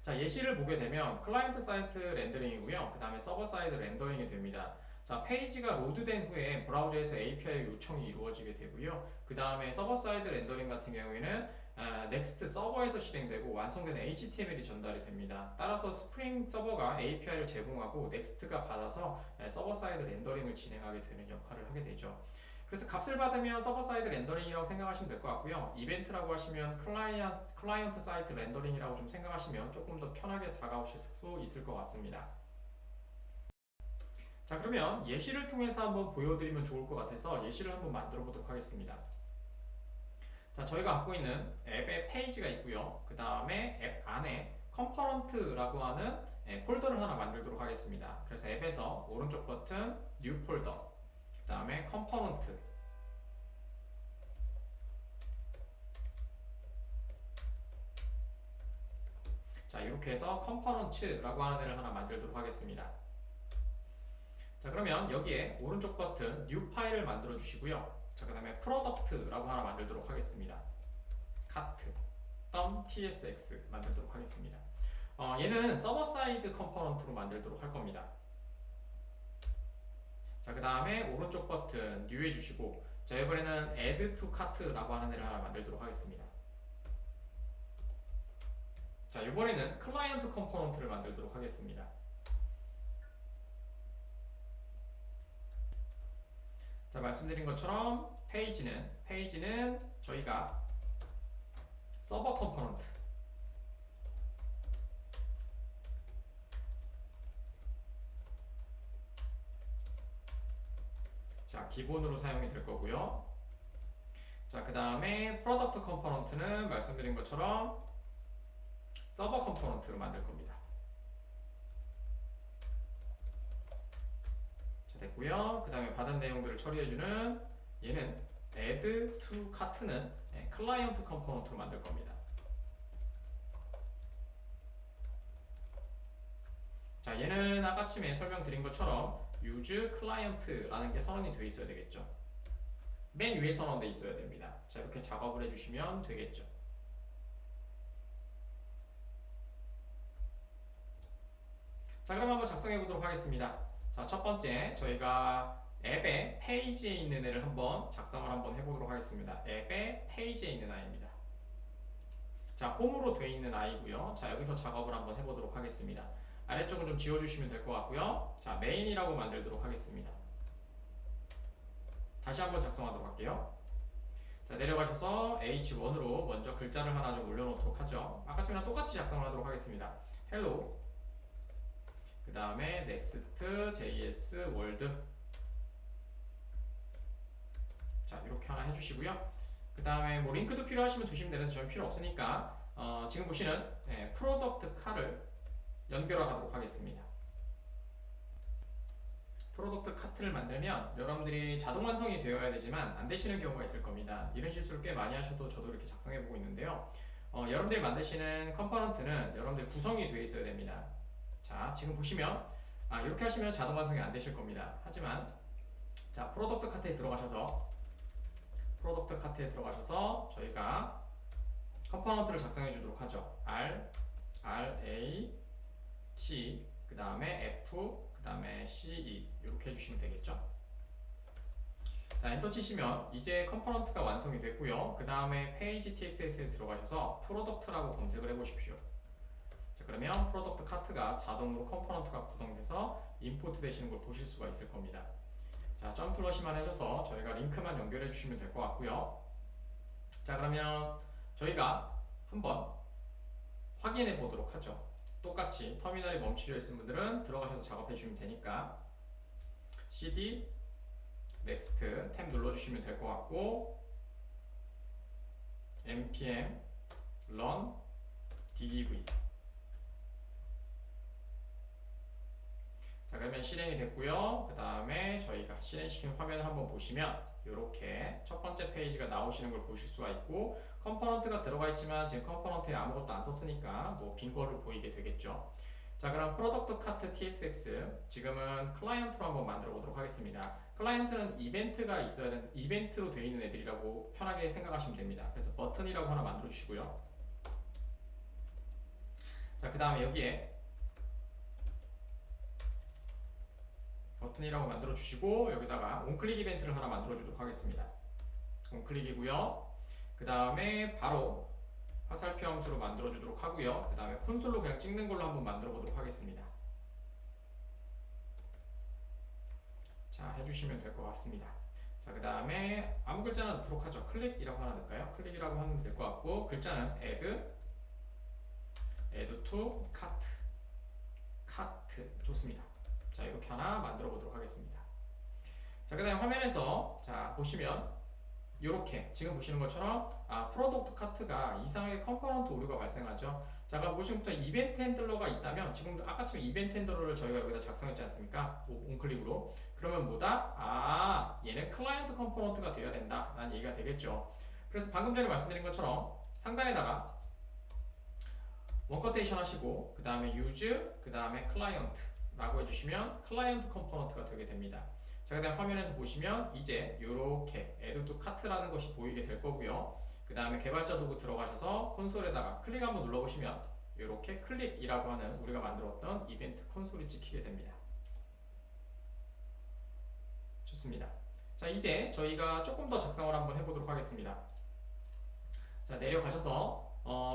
자, 예시를 보게 되면 클라이언트 사이트 렌더링이고요. 그 다음에 서버 사이드 렌더링이 됩니다. 자, 페이지가 로드된 후에 브라우저에서 API 요청이 이루어지게 되고요. 그 다음에 서버 사이드 렌더링 같은 경우에는 넥스트 서버에서 실행되고 완성된 HTML이 전달이 됩니다. 따라서 스프링 서버가 API를 제공하고 넥스트가 받아서 서버 사이드 렌더링을 진행하게 되는 역할을 하게 되죠. 그래서 값을 받으면 서버 사이드 렌더링이라고 생각하시면 될 것 같고요. 이벤트라고 하시면 클라이언트 사이트 렌더링이라고 좀 생각하시면 조금 더 편하게 다가오실 수 있을 것 같습니다. 자, 그러면 예시를 통해서 한번 보여드리면 좋을 것 같아서 예시를 한번 만들어 보도록 하겠습니다. 자, 저희가 갖고 있는 앱의 페이지가 있고요. 그 다음에 앱 안에 컴포넌트라고 하는 폴더를 하나 만들도록 하겠습니다. 그래서 앱에서 오른쪽 버튼 뉴 폴더, 그 다음에 컴포넌트, 자, 이렇게 해서 컴포넌츠라고 하는 애를 하나 만들도록 하겠습니다. 자, 그러면 여기에 오른쪽 버튼 뉴 파일을 만들어 주시고요. 자, 그 다음에 프로덕트라고 하나 만들도록 하겠습니다. 카트 .tsx 만들도록 하겠습니다. 얘는 서버 사이드 컴포넌트로 만들도록 할 겁니다. 자, 그 다음에 오른쪽 버튼 뉴 해주시고, 자, 이번에는 add to cart라고 하는 애를 하나 만들도록 하겠습니다. 자, 이번에는 클라이언트 컴포넌트를 만들도록 하겠습니다. 자, 말씀드린 것처럼 페이지는 저희가 서버 컴포넌트, 자, 기본으로 사용이 될 거고요. 자, 그 다음에 프로덕트 컴포넌트는 말씀드린 것처럼 서버 컴포넌트로 만들 겁니다. 자, 됐고요. 그 다음에 받은 내용들을 처리해주는 얘는 add to cart는 클라이언트 컴포넌트로 만들 겁니다. 자, 얘는 아까쯤에 설명드린 것처럼 use client라는 게 선언이 돼 있어야 되겠죠. 맨 위에 선언돼 있어야 됩니다. 자, 이렇게 작업을 해주시면 되겠죠. 자, 그럼 한번 작성해 보도록 하겠습니다. 자, 첫 번째 저희가 앱의 페이지에 있는 애를 한번 작성을 한번 해보도록 하겠습니다. 앱의 페이지에 있는 아이입니다. 자, 홈으로 돼 있는 아이고요. 자, 여기서 작업을 한번 해보도록 하겠습니다. 아래쪽을 좀 지워주시면 될 것 같고요. 자, 메인이라고 만들도록 하겠습니다. 다시 한번 작성하도록 할게요. 자, 내려가셔서 H1으로 먼저 글자를 하나 좀 올려놓도록 하죠. 아까처럼 똑같이 작성을 하도록 하겠습니다. hello, 그 다음에 next.js world. 자, 이렇게 하나 해주시고요. 그 다음에 뭐 링크도 필요하시면 두시면 되는데 저는 필요 없으니까 지금 보시는 프로덕트 카를 연결하도록 하겠습니다. 프로덕트 카트를 만들면 여러분들이 자동 완성이 되어야 되지만 안 되시는 경우가 있을 겁니다. 이런 실수를 꽤 많이 하셔도 저도 이렇게 작성해 보고 있는데요. 여러분들이 만드시는 컴포넌트는 여러분들 구성이 되어 있어야 됩니다. 자, 지금 보시면 이렇게 하시면 자동 완성이 안 되실 겁니다. 하지만 자, 프로덕트 카트에 들어가셔서 저희가 컴포넌트를 작성해 주도록 하죠. C, 그 다음에 F, 그 다음에 CE 이렇게 해주시면 되겠죠. 자, 엔터 치시면 이제 컴포넌트가 완성이 됐고요. 그 다음에 페이지 txs에 들어가셔서 프로덕트라고 검색을 해보십시오. 자, 그러면 프로덕트 카트가 자동으로 컴포넌트가 구성돼서 임포트 되시는 걸 보실 수가 있을 겁니다. 자, 점 슬러시만 해줘서 저희가 링크만 연결해 주시면 될 것 같고요. 자, 그러면 저희가 한번 확인해 보도록 하죠. 똑같이 터미널이 멈추려 있는 분들은 들어가셔서 작업해 주시면 되니까 cd next 탭 눌러주시면 될 것 같고 npm run dev. 자, 그러면 실행이 됐고요. 그 다음에 저희가 실행시킨 화면을 한번 보시면 이렇게 첫 번째 페이지가 나오시는 걸 보실 수가 있고 컴포넌트가 들어가 있지만 지금 컴포넌트에 아무것도 안 썼으니까 뭐 빈 거로 보이게 되겠죠. 자, 그럼 프로덕트 카트 txx 지금은 클라이언트로 한번 만들어 보도록 하겠습니다. 클라이언트는 이벤트가 있어야 되는 이벤트로 되어 있는 애들이라고 편하게 생각하시면 됩니다. 그래서 버튼이라고 하나 만들어 주시고요. 자, 그 다음에 여기에 버튼이라고 만들어 주시고 여기다가 온클릭 이벤트를 하나 만들어 주도록 하겠습니다. 온클릭이고요. 그 다음에 바로 화살표 함수로 만들어 주도록 하고요. 그 다음에 콘솔로 그냥 찍는 걸로 한번 만들어 보도록 하겠습니다. 자, 해주시면 될 것 같습니다. 자, 그 다음에 아무 글자나 넣도록 하죠. 클릭이라고 하나 넣을까요? 클릭이라고 하면 될 것 같고 글자는 add to cart 좋습니다. 자, 이렇게 하나 만들어 보도록 하겠습니다. 자, 그 다음에 화면에서 자 보시면 이렇게 지금 보시는 것처럼 프로덕트 카트가 이상하게 컴포넌트 오류가 발생하죠. 자, 그럼 보시면부터 이벤트 핸들러가 있다면 지금 아까처럼 이벤트 핸들러를 저희가 여기다 작성했지 않습니까? 온클릭으로. 그러면 뭐다? 얘는 클라이언트 컴포넌트가 되어야 된다 라는 얘기가 되겠죠. 그래서 방금 전에 말씀드린 것처럼 상단에다가 원커테이션 하시고 그 다음에 use, 그 다음에 클라이언트 라고 해주시면 클라이언트 컴포넌트가 되게 됩니다. 자, 그 다음 화면에서 보시면 이제 이렇게 add to cart라는 것이 보이게 될 거고요. 그 다음에 개발자 도구 들어가셔서 콘솔에다가 클릭 한번 눌러보시면 이렇게 클릭이라고 하는 우리가 만들었던 이벤트 콘솔이 찍히게 됩니다. 좋습니다. 자, 이제 저희가 조금 더 작성을 한번 해보도록 하겠습니다. 자, 내려가셔서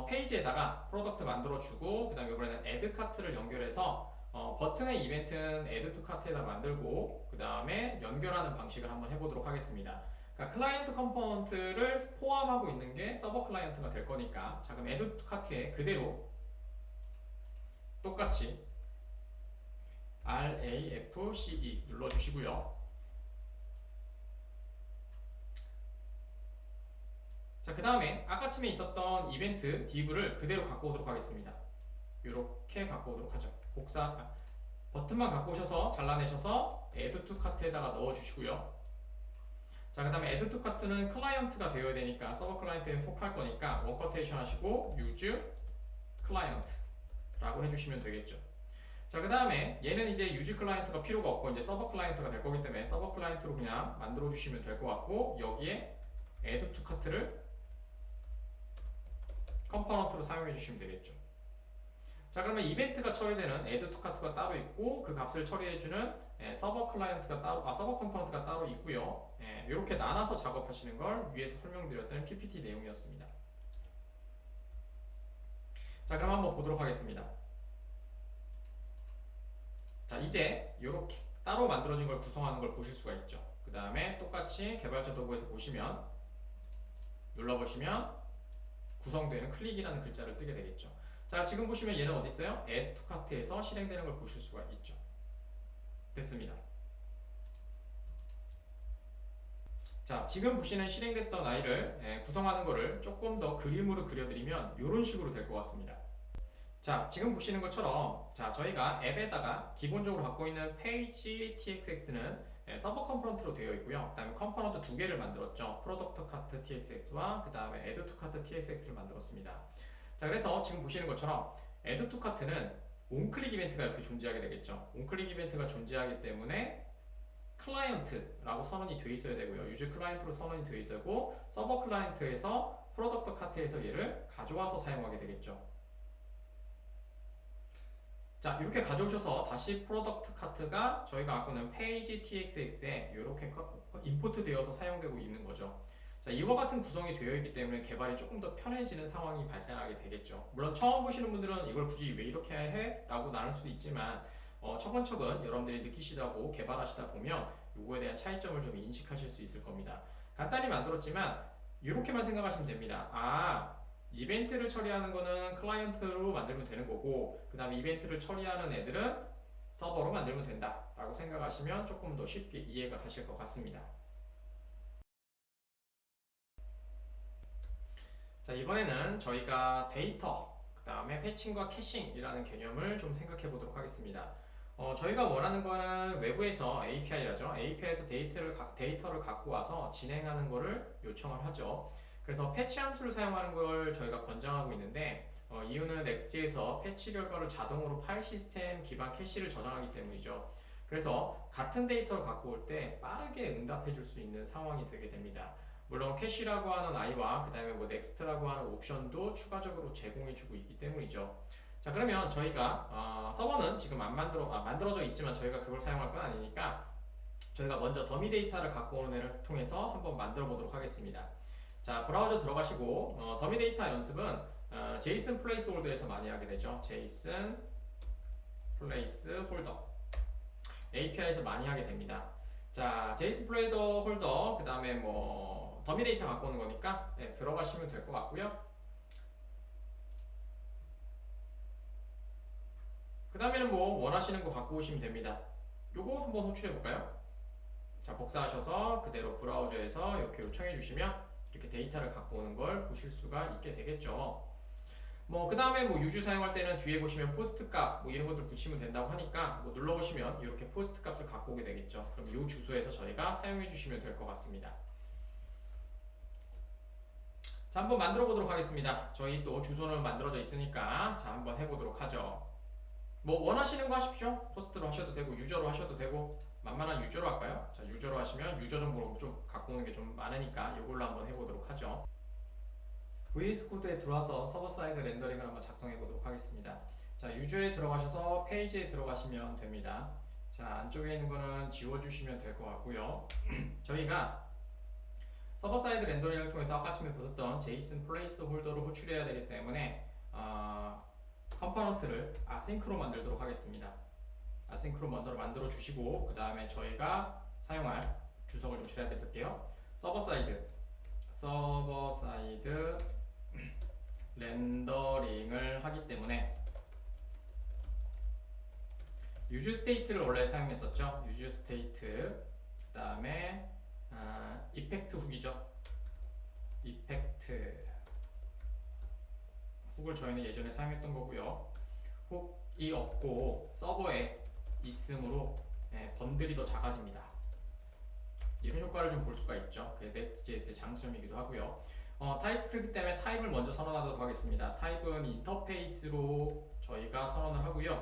페이지에다가 프로덕트 만들어주고 그 다음에 이번에는 add cart를 연결해서 버튼의 이벤트는 add to cart에다 만들고 그 다음에 연결하는 방식을 한번 해보도록 하겠습니다. 그러니까 클라이언트 컴포넌트를 포함하고 있는 게 서버 클라이언트가 될 거니까 자, 그럼 add to cart에 그대로 똑같이 RAFCE 눌러주시고요. 자, 그 다음에 아까쯤에 있었던 이벤트 div를 그대로 갖고 오도록 하겠습니다. 이렇게 갖고 오도록 하죠. 버튼만 갖고 오셔서 잘라내셔서 add to cart에다가 넣어주시고요. 자, 그 다음에 add to cart는 클라이언트가 되어야 되니까 서버 클라이언트에 속할 거니까 원커테이션 하시고 use client 라고 해주시면 되겠죠. 자, 그 다음에 얘는 이제 유지 클라이언트가 필요가 없고 이제 서버 클라이언트가 될 거기 때문에 서버 클라이언트로 그냥 만들어 주시면 될 것 같고, 여기에 add to cart를 컴포넌트로 사용해 주시면 되겠죠. 자, 그러면 이벤트가 처리되는 add to cart가 따로 있고, 그 값을 처리해 주는 서버 클라이언트가 따로, 서버 컴포넌트가 따로 있고요. 이렇게 나눠서 작업하시는 걸 위에서 설명드렸던 PPT 내용이었습니다. 자, 그럼 한번 보도록 하겠습니다. 자, 이제 이렇게 따로 만들어진 걸 구성하는 걸 보실 수가 있죠. 그 다음에 똑같이 개발자 도구에서 보시면 눌러보시면 구성되는 클릭이라는 글자를 뜨게 되겠죠. 자, 지금 보시면 얘는 어디 있어요? add to cart에서 실행되는 걸 보실 수가 있죠. 됐습니다. 자, 지금 보시는 실행됐던 아이를 구성하는 거를 조금 더 그림으로 그려드리면 이런 식으로 될 것 같습니다. 자, 지금 보시는 것처럼 자, 저희가 앱에다가 기본적으로 갖고 있는 페이지 txx는 서버 컴포넌트로 되어 있고요. 그 다음에 컴포넌트 두 개를 만들었죠. 프로덕트 카트 txx와 그 다음에 add to cart txx를 만들었습니다. 자, 그래서 지금 보시는 것처럼 add to cart는 온클릭 이벤트가 이렇게 존재하게 되겠죠. 온클릭 이벤트가 존재하기 때문에 클라이언트라고 선언이 되어 있어야 되고요. 유저 클라이언트로 선언이 되어 있어야 하고, 서버 클라이언트에서 프로덕트 카트에서 얘를 가져와서 사용하게 되겠죠. 자, 이렇게 가져오셔서 다시 프로덕트 카트가 저희가 갖고 있는 페이지 txx에 이렇게 임포트 되어서 사용되고 있는 거죠. 자, 이와 같은 구성이 되어 있기 때문에 개발이 조금 더 편해지는 상황이 발생하게 되겠죠. 물론 처음 보시는 분들은 이걸 굳이 왜 이렇게 해? 라고 나눌 수도 있지만 차근차근 여러분들이 느끼시다고 개발하시다 보면 이거에 대한 차이점을 좀 인식하실 수 있을 겁니다. 간단히 만들었지만 이렇게만 생각하시면 됩니다. 이벤트를 처리하는 거는 클라이언트로 만들면 되는 거고, 그 다음에 이벤트를 처리하는 애들은 서버로 만들면 된다 라고 생각하시면 조금 더 쉽게 이해가 가실 것 같습니다. 자, 이번에는 저희가 데이터, 그 다음에 패칭과 캐싱이라는 개념을 좀 생각해 보도록 하겠습니다. 저희가 원하는 거는 외부에서 API라죠. API에서 데이터를 갖고 와서 진행하는 거를 요청을 하죠. 그래서 패치 함수를 사용하는 걸 저희가 권장하고 있는데, 이유는 Next.js에서 패치 결과를 자동으로 파일 시스템 기반 캐시를 저장하기 때문이죠. 그래서 같은 데이터를 갖고 올 때 빠르게 응답해 줄 수 있는 상황이 되게 됩니다. 물론 캐시라고 하는 아이와 그 다음에 뭐 넥스트라고 하는 옵션도 추가적으로 제공해 주고 있기 때문이죠. 자, 그러면 저희가 서버는 지금 안 만들어져 있지만 저희가 그걸 사용할 건 아니니까 저희가 먼저 더미 데이터를 갖고 오는 애를 통해서 한번 만들어 보도록 하겠습니다. 자, 브라우저 들어가시고 더미 데이터 연습은 JSON 플레이스홀더에서 많이 하게 되죠. JSON 플레이스홀더 API에서 많이 하게 됩니다. 자, JSON 플레이스홀더 그 다음에 뭐 더미 데이터 갖고 오는 거니까 들어가시면 될 것 같고요. 그 다음에는 뭐 원하시는 거 갖고 오시면 됩니다. 요거 한번 호출해 볼까요? 자, 복사하셔서 그대로 브라우저에서 이렇게 요청해 주시면 이렇게 데이터를 갖고 오는 걸 보실 수가 있게 되겠죠. 뭐 그 다음에 뭐 유주 사용할 때는 뒤에 보시면 포스트 값 뭐 이런 것들 붙이면 된다고 하니까 뭐 눌러보시면 이렇게 포스트 값을 갖고 오게 되겠죠. 그럼 이 주소에서 저희가 사용해 주시면 될 것 같습니다. 자, 한번 만들어 보도록 하겠습니다. 저희 또 주소는 만들어져 있으니까 자, 한번 해보도록 하죠. 뭐 원하시는 거 하십시오. 포스트로 하셔도 되고 유저로 하셔도 되고, 만만한 유저로 할까요? 자, 유저로 하시면 유저 정보를 좀 갖고 오는 게 좀 많으니까 이걸로 한번 해보도록 하죠. VS 코드에 들어와서 서버 사이드 렌더링을 한번 작성해 보도록 하겠습니다. 자, 유저에 들어가셔서 페이지에 들어가시면 됩니다. 자, 안쪽에 있는 거는 지워주시면 될 것 같고요. 저희가 서버 사이드 렌더링을 통해서 아까 처음에 보셨던 JSON 플레이스 홀더를 호출해야 되기 때문에 컴포넌트를 아싱크로 만들도록 하겠습니다. 아싱크로 만들어 주시고, 그 다음에 저희가 사용할 주석을 좀 줄여드릴게요. 서버 사이드 렌더링을 하기 때문에 유즈 스테이트를 원래 사용했었죠. 유즈 스테이트 그 다음에 이펙트 훅이죠. 이펙트 훅을 저희는 예전에 사용했던 거고요. 훅이 없고 서버에 있으므로 번들이 더 작아집니다. 이런 효과를 좀 볼 수가 있죠. 그게 Next.js의 장점이기도 하고요. 타입스크립트 때문에 타입을 먼저 선언하도록 하겠습니다. 타입은 인터페이스로 저희가 선언을 하고요.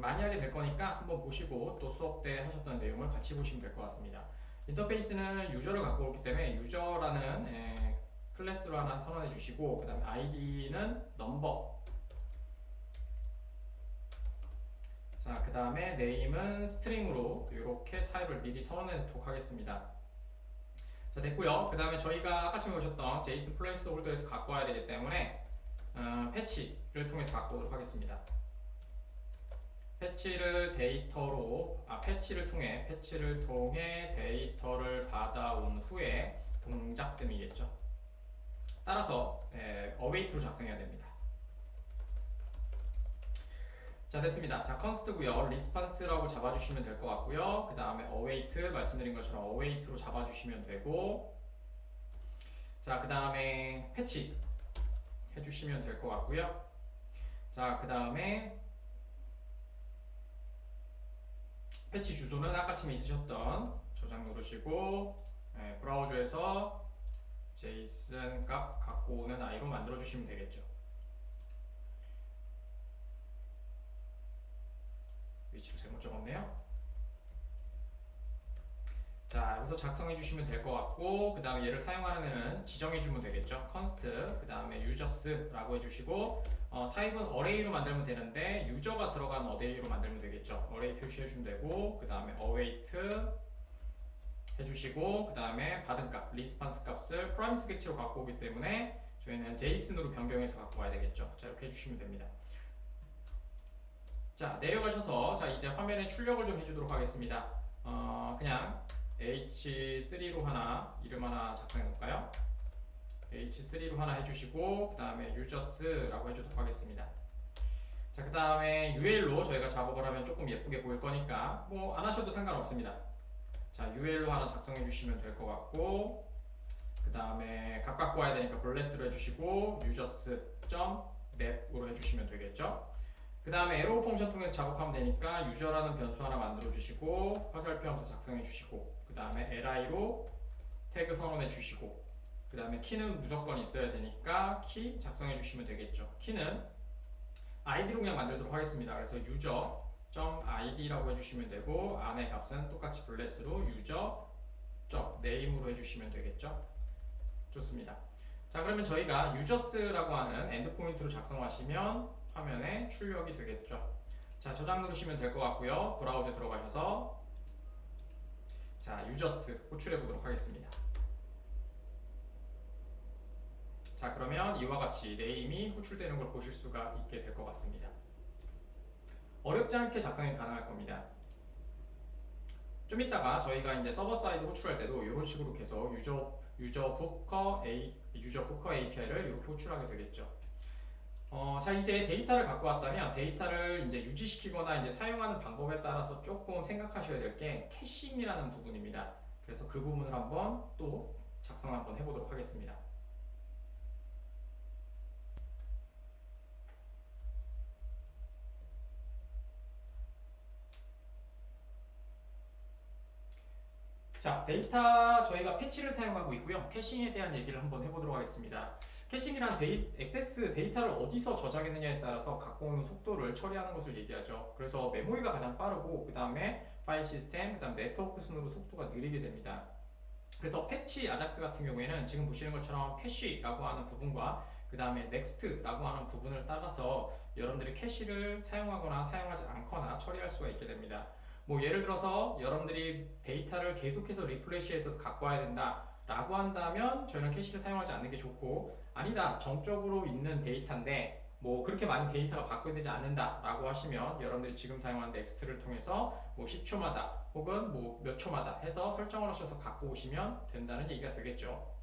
많이 하게 될 거니까 한번 보시고 또 수업 때 하셨던 내용을 같이 보시면 될 것 같습니다. 인터페이스는 유저를 갖고 오기 때문에 유저라는 클래스로 하나 선언해 주시고, 그 다음에 id는 넘버, 자, 그 다음에 name은 스트링으로 이렇게 타입을 미리 선언해 놓도록 하겠습니다. 자, 됐고요. 그 다음에 저희가 아까 전에 보셨던 JSON 플레이스홀더에서 갖고 와야 되기 때문에 패치를 통해서 갖고 오도록 하겠습니다. 패치를 통해 데이터를 받아온 후에 동작됨이겠죠. 따라서 await로 작성해야 됩니다. 자, 됐습니다. 자, const고요. response라고 잡아주시면 될 것 같고요. 그 다음에 await 말씀드린 것처럼 await로 잡아주시면 되고, 자, 그 다음에 패치 해주시면 될 것 같고요. 자, 그 다음에 패치 주소는 아까쯤에 있으셨던 저장 누르시고 브라우저에서 JSON 값 갖고 오는 아이로 만들어 주시면 되겠죠. 위치를 잘못 적었네요. 자, 여기서 작성해 주시면 될 것 같고, 그 다음에 얘를 사용하는 애는 지정해 주면 되겠죠. const, 그 다음에 users라고 해주시고, 타입은 array로 만들면 되는데 유저가 들어간 array로 만들면 되겠죠. array 표시해 주면 되고, 그 다음에 await 해주시고, 그 다음에 받은 값, response 값을 promise 객체로 갖고 오기 때문에 저희는 JSON으로 변경해서 갖고 와야 되겠죠. 자, 이렇게 해주시면 됩니다. 자, 내려가셔서 자, 이제 화면에 출력을 좀 해주도록 하겠습니다. 그냥 H3로 하나, 이름 하나 작성해 놓을까요? H3로 하나 해주시고, 그 다음에 users라고 해주도록 하겠습니다. 자, 그 다음에 UL로 저희가 작업을 하면 조금 예쁘게 보일 거니까 뭐 안 하셔도 상관없습니다. 자, UL로 하나 작성해 주시면 될 것 같고, 그 다음에 값 갖고 와야 되니까 블레스로 해주시고, users.map으로 해주시면 되겠죠. 그 다음에 arrow 펑션 통해서 작업하면 되니까 유저라는 변수 하나 만들어 주시고, 화살표 하면서 작성해 주시고, 그 다음에 li로 태그 선언해 주시고, 그 다음에 키는 무조건 있어야 되니까 키 작성해 주시면 되겠죠. 키는 id로 그냥 만들도록 하겠습니다. 그래서 user.id라고 해주시면 되고, 안에 값은 똑같이 블레스로 user.name으로 해주시면 되겠죠. 좋습니다. 자, 그러면 저희가 users라고 하는 엔드포인트로 작성하시면 화면에 출력이 되겠죠. 자, 저장 누르시면 될 것 같고요. 브라우저 들어가셔서 자, users 호출해 보도록 하겠습니다. 자, 그러면 이와 같이 name이 호출되는 걸 보실 수가 있게 될 것 같습니다. 어렵지 않게 작성이 가능할 겁니다. 좀 이따가 저희가 이제 서버 사이드 호출할 때도 이런 식으로 계속 유저 부커 API를 이렇게 호출하게 되겠죠. 자, 이제 데이터를 갖고 왔다면 데이터를 이제 유지시키거나 이제 사용하는 방법에 따라서 조금 생각하셔야 될 게 캐싱이라는 부분입니다. 그래서 그 부분을 한번 또 작성 한번 해보도록 하겠습니다. 자, 데이터 저희가 패치를 사용하고 있고요. 캐싱에 대한 얘기를 한번 해보도록 하겠습니다. 캐싱이란 액세스 데이터를 어디서 저장했느냐에 따라서 갖고 오는 속도를 처리하는 것을 얘기하죠. 그래서 메모리가 가장 빠르고, 그 다음에 파일 시스템, 그 다음 네트워크 순으로 속도가 느리게 됩니다. 그래서 패치 아작스 같은 경우에는 지금 보시는 것처럼 캐시라고 하는 부분과 그 다음에 넥스트라고 하는 부분을 따라서 여러분들이 캐시를 사용하거나 사용하지 않거나 처리할 수가 있게 됩니다. 뭐 예를 들어서 여러분들이 데이터를 계속해서 리플레시해서 갖고 와야 된다 라고 한다면 저희는 캐시를 사용하지 않는 게 좋고, 아니다 정적으로 있는 데이터인데 뭐 그렇게 많은 데이터가 바꿔되지 않는다 라고 하시면 여러분들이 지금 사용하는 넥스트를 통해서 뭐 10초마다 혹은 뭐 몇 초마다 해서 설정을 하셔서 갖고 오시면 된다는 얘기가 되겠죠.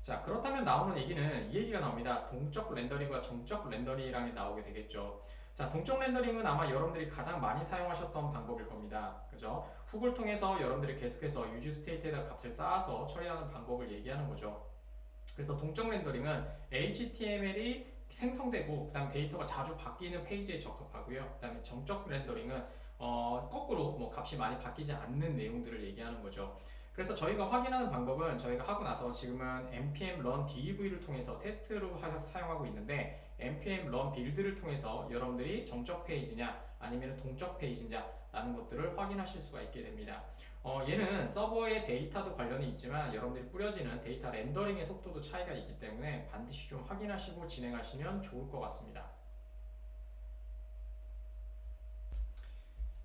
자, 그렇다면 나오는 얘기는 이 얘기가 나옵니다. 동적 렌더링과 정적 렌더링이랑이 나오게 되겠죠. 자, 동적 렌더링은 아마 여러분들이 가장 많이 사용하셨던 방법일 겁니다. 그죠? 훅을 통해서 여러분들이 계속해서 유즈 스테이트에다 값을 쌓아서 처리하는 방법을 얘기하는 거죠. 그래서 동적 렌더링은 HTML이 생성되고 그 다음 데이터가 자주 바뀌는 페이지에 적합하고요. 그 다음에 정적 렌더링은 거꾸로 뭐 값이 많이 바뀌지 않는 내용들을 얘기하는 거죠. 그래서 저희가 확인하는 방법은 저희가 하고 나서 지금은 npm run dev를 통해서 테스트로 사용하고 있는데, npm run 빌드를 통해서 여러분들이 정적 페이지냐 아니면 동적 페이지냐라는 것들을 확인하실 수가 있게 됩니다. 얘는 서버의 데이터도 관련이 있지만 여러분들이 뿌려지는 데이터 렌더링의 속도도 차이가 있기 때문에 반드시 좀 확인하시고 진행하시면 좋을 것 같습니다.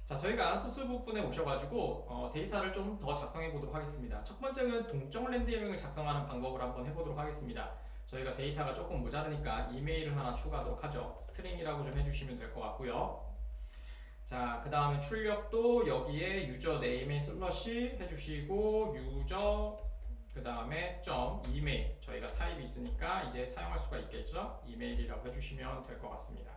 자, 저희가 소스 부분에 오셔가지고 데이터를 좀 더 작성해 보도록 하겠습니다. 첫 번째는 동적 렌더링을 작성하는 방법을 한번 해보도록 하겠습니다. 저희가 데이터가 조금 모자르니까 이메일을 하나 추가하도록 하죠. 스트링이라고 좀 해주시면 될 것 같고요. 자, 그 다음에 출력도 여기에 유저 네임에 슬러시 해주시고 유저 그 다음에 점 이메일 저희가 타입이 있으니까 이제 사용할 수가 있겠죠. 이메일이라고 해주시면 될 것 같습니다.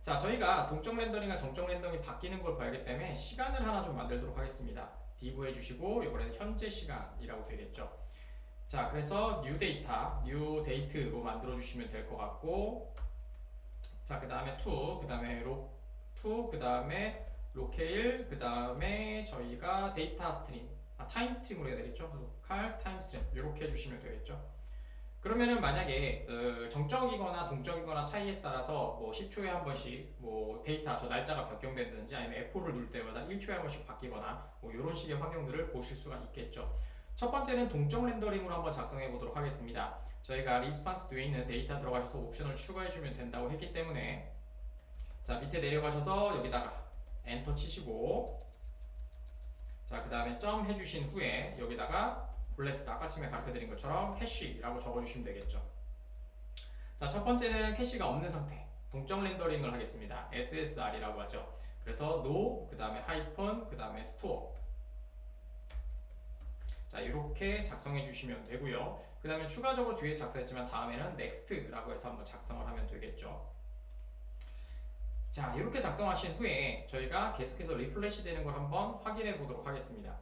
자, 저희가 동적 렌더링과 정적 렌더링이 바뀌는 걸 봐야기 때문에 시간을 하나 좀 만들도록 하겠습니다. div 해주시고 이번에는 현재 시간이라고 되겠죠. 자, 그래서 new date로 만들어 주시면 될 것 같고, 자, 그 다음에 to, 그 다음에 to, 그 다음에 locale, 그 다음에 저희가 데이터 스트링, 타임 스트링으로 해야 되겠죠. 그래서 local 타임 스트링 이렇게 해주시면 되겠죠. 그러면은 만약에 정적이거나 동적이거나 차이에 따라서 뭐 10초에 한 번씩 뭐 데이터 저 날짜가 변경된다든지 아니면 F4를 누를 때마다 1초에 한 번씩 바뀌거나 뭐 이런 식의 환경들을 보실 수가 있겠죠. 첫 번째는 동적 렌더링으로 한번 작성해 보도록 하겠습니다. 저희가 리스폰스 뒤에 있는 데이터 들어가셔서 옵션을 추가해 주면 된다고 했기 때문에 자, 밑에 내려가셔서 여기다가 엔터 치시고 자, 그 다음에 점 해주신 후에 여기다가 블레스 아까 처음에 가르쳐드린 것처럼 캐시라고 적어주시면 되겠죠. 자, 첫 번째는 캐시가 없는 상태 동적 렌더링을 하겠습니다. SSR이라고 하죠. 그래서 no, 그 다음에 하이픈, 그 다음에 store. 자, 이렇게 작성해 주시면 되고요. 그 다음에 추가적으로 뒤에 작성했지만 다음에는 next라고 해서 한번 작성을 하면 되겠죠. 자, 이렇게 작성하신 후에 저희가 계속해서 리플레시 되는 걸 한번 확인해 보도록 하겠습니다.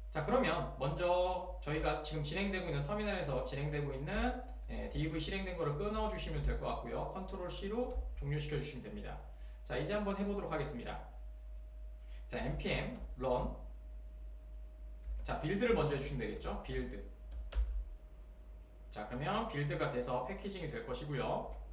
자, 그러면 먼저 저희가 지금 진행되고 있는 터미널에서 진행되고 있는 div 실행된 거를 끊어 주시면 될 것 같고요. 컨트롤 C로 종료시켜 주시면 됩니다. 자, 이제 한번 해보도록 하겠습니다. 자, npm run. 자, 빌드를 먼저 해주시면 되겠죠. 빌드. 자, 그러면 빌드가 돼서 패키징이 될 것이고요.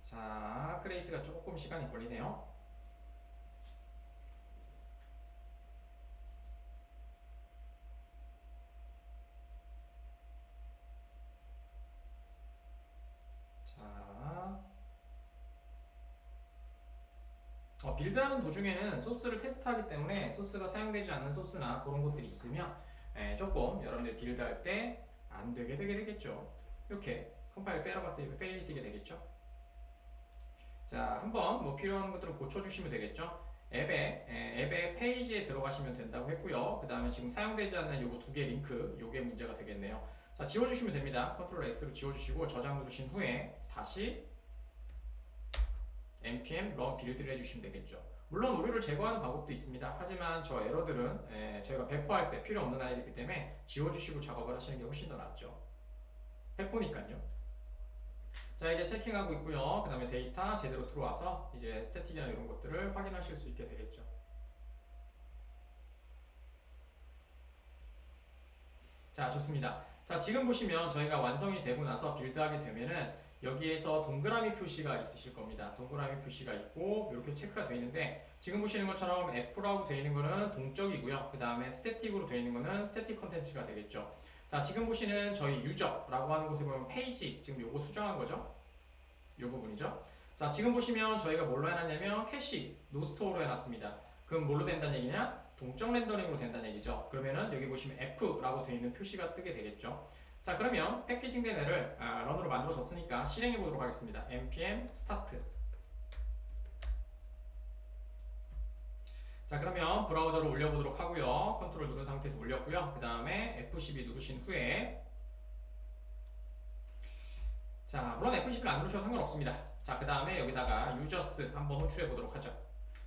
자, 크레이트가 조금 시간이 걸리네요. 자, 빌드하는 도중에는 소스를 테스트하기 때문에 소스가 사용되지 않는 소스나 그런 것들이 있으면 조금 여러분들 빌드할 때 안 되게 되겠죠. 이렇게 컴파일 페일이 뜨게 되겠죠. 자, 한번 뭐 필요한 것들을 고쳐주시면 되겠죠. 앱의 페이지에 들어가시면 된다고 했고요. 그 다음에 지금 사용되지 않는 요거 두 개 링크, 요게 문제가 되겠네요. 자, 지워주시면 됩니다. 컨트롤 X로 지워주시고 저장 누르신 후에 다시 npm run 빌드를 해주시면 되겠죠. 물론 오류를 제거하는 방법도 있습니다. 하지만 저 에러들은 저희가 배포할 때 필요 없는 아이들이기 때문에 지워주시고 작업을 하시는 게 훨씬 더 낫죠. 배포니까요. 자, 이제 체킹하고 있고요. 그 다음에 데이터 제대로 들어와서 이제 스태틱이나 이런 것들을 확인하실 수 있게 되겠죠. 자, 좋습니다. 자, 지금 보시면 저희가 완성이 되고 나서 빌드하게 되면은 여기에서 동그라미 표시가 있으실 겁니다. 동그라미 표시가 있고 이렇게 체크가 되어 있는데 지금 보시는 것처럼 F라고 되어 있는 거는 동적이고요. 그 다음에 스태틱으로 되어 있는 거는 스태틱 컨텐츠가 되겠죠. 자, 지금 보시는 저희 유저라고 하는 곳에 보면 페이지 지금 요거 수정한 거죠. 요 부분이죠. 자, 지금 보시면 저희가 뭘로 해놨냐면 캐시 노스토어로 해놨습니다. 그럼 뭘로 된다는 얘기냐? 동적 렌더링으로 된다는 얘기죠. 그러면은 여기 보시면 F라고 되어 있는 표시가 뜨게 되겠죠. 자, 그러면 패키징 된 애를 런으로 만들어졌으니까 실행해 보도록 하겠습니다. npm start. 자, 그러면 브라우저로 올려보도록 하고요. 컨트롤 누른 상태에서 올렸고요. 그 다음에 F12 누르신 후에 자, 물론 F12를 안 누르셔도 상관없습니다. 자, 그 다음에 여기다가 users 한번 호출해 보도록 하죠.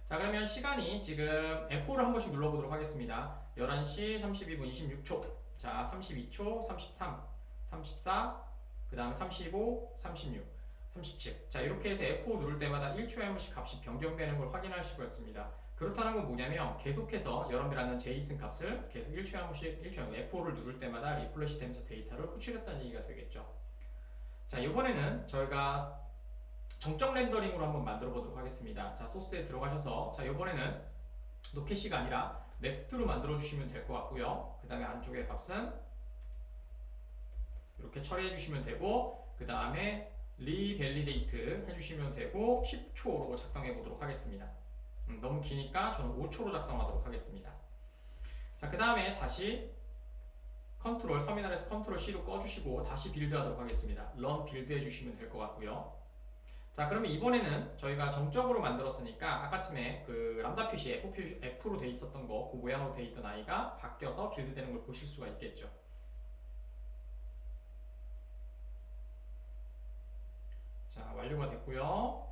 자, 그러면 시간이 지금 F4를 한 번씩 눌러보도록 하겠습니다. 11시 32분 26초. 자, 32초, 33, 34, 그 다음에 35, 36. 37. 자, 이렇게 해서 F5 누를 때마다 1초에 한 번씩 값이 변경되는 걸 확인할 수가 있습니다. 그렇다는 건 뭐냐면 계속해서 여러분들이 아는 제이슨 값을 계속 1초에 한 번씩 F5를 누를 때마다 리플레시 되면서 데이터를 호출했다는 얘기가 되겠죠. 자, 이번에는 저희가 정적 렌더링으로 한번 만들어 보도록 하겠습니다. 자, 소스에 들어가셔서 자, 이번에는 노캐시가 아니라 넥스트로 만들어 주시면 될 것 같고요. 그 다음에 안쪽에 값은 이렇게 처리해 주시면 되고, 그 다음에 리밸리데이트 해주시면 되고 10초로 작성해 보도록 하겠습니다. 너무 기니까 저는 5초로 작성하도록 하겠습니다. 자, 그 다음에 다시 터미널에서 컨트롤 C로 꺼주시고 다시 빌드하도록 하겠습니다. 런 빌드 해주시면 될 것 같고요. 자, 그러면 이번에는 저희가 정적으로 만들었으니까 아까쯤에 그 람다 표시 F로 돼 있었던 거, 그 모양으로 돼 있던 아이가 바뀌어서 빌드되는 걸 보실 수가 있겠죠. 자, 완료가 됐고요.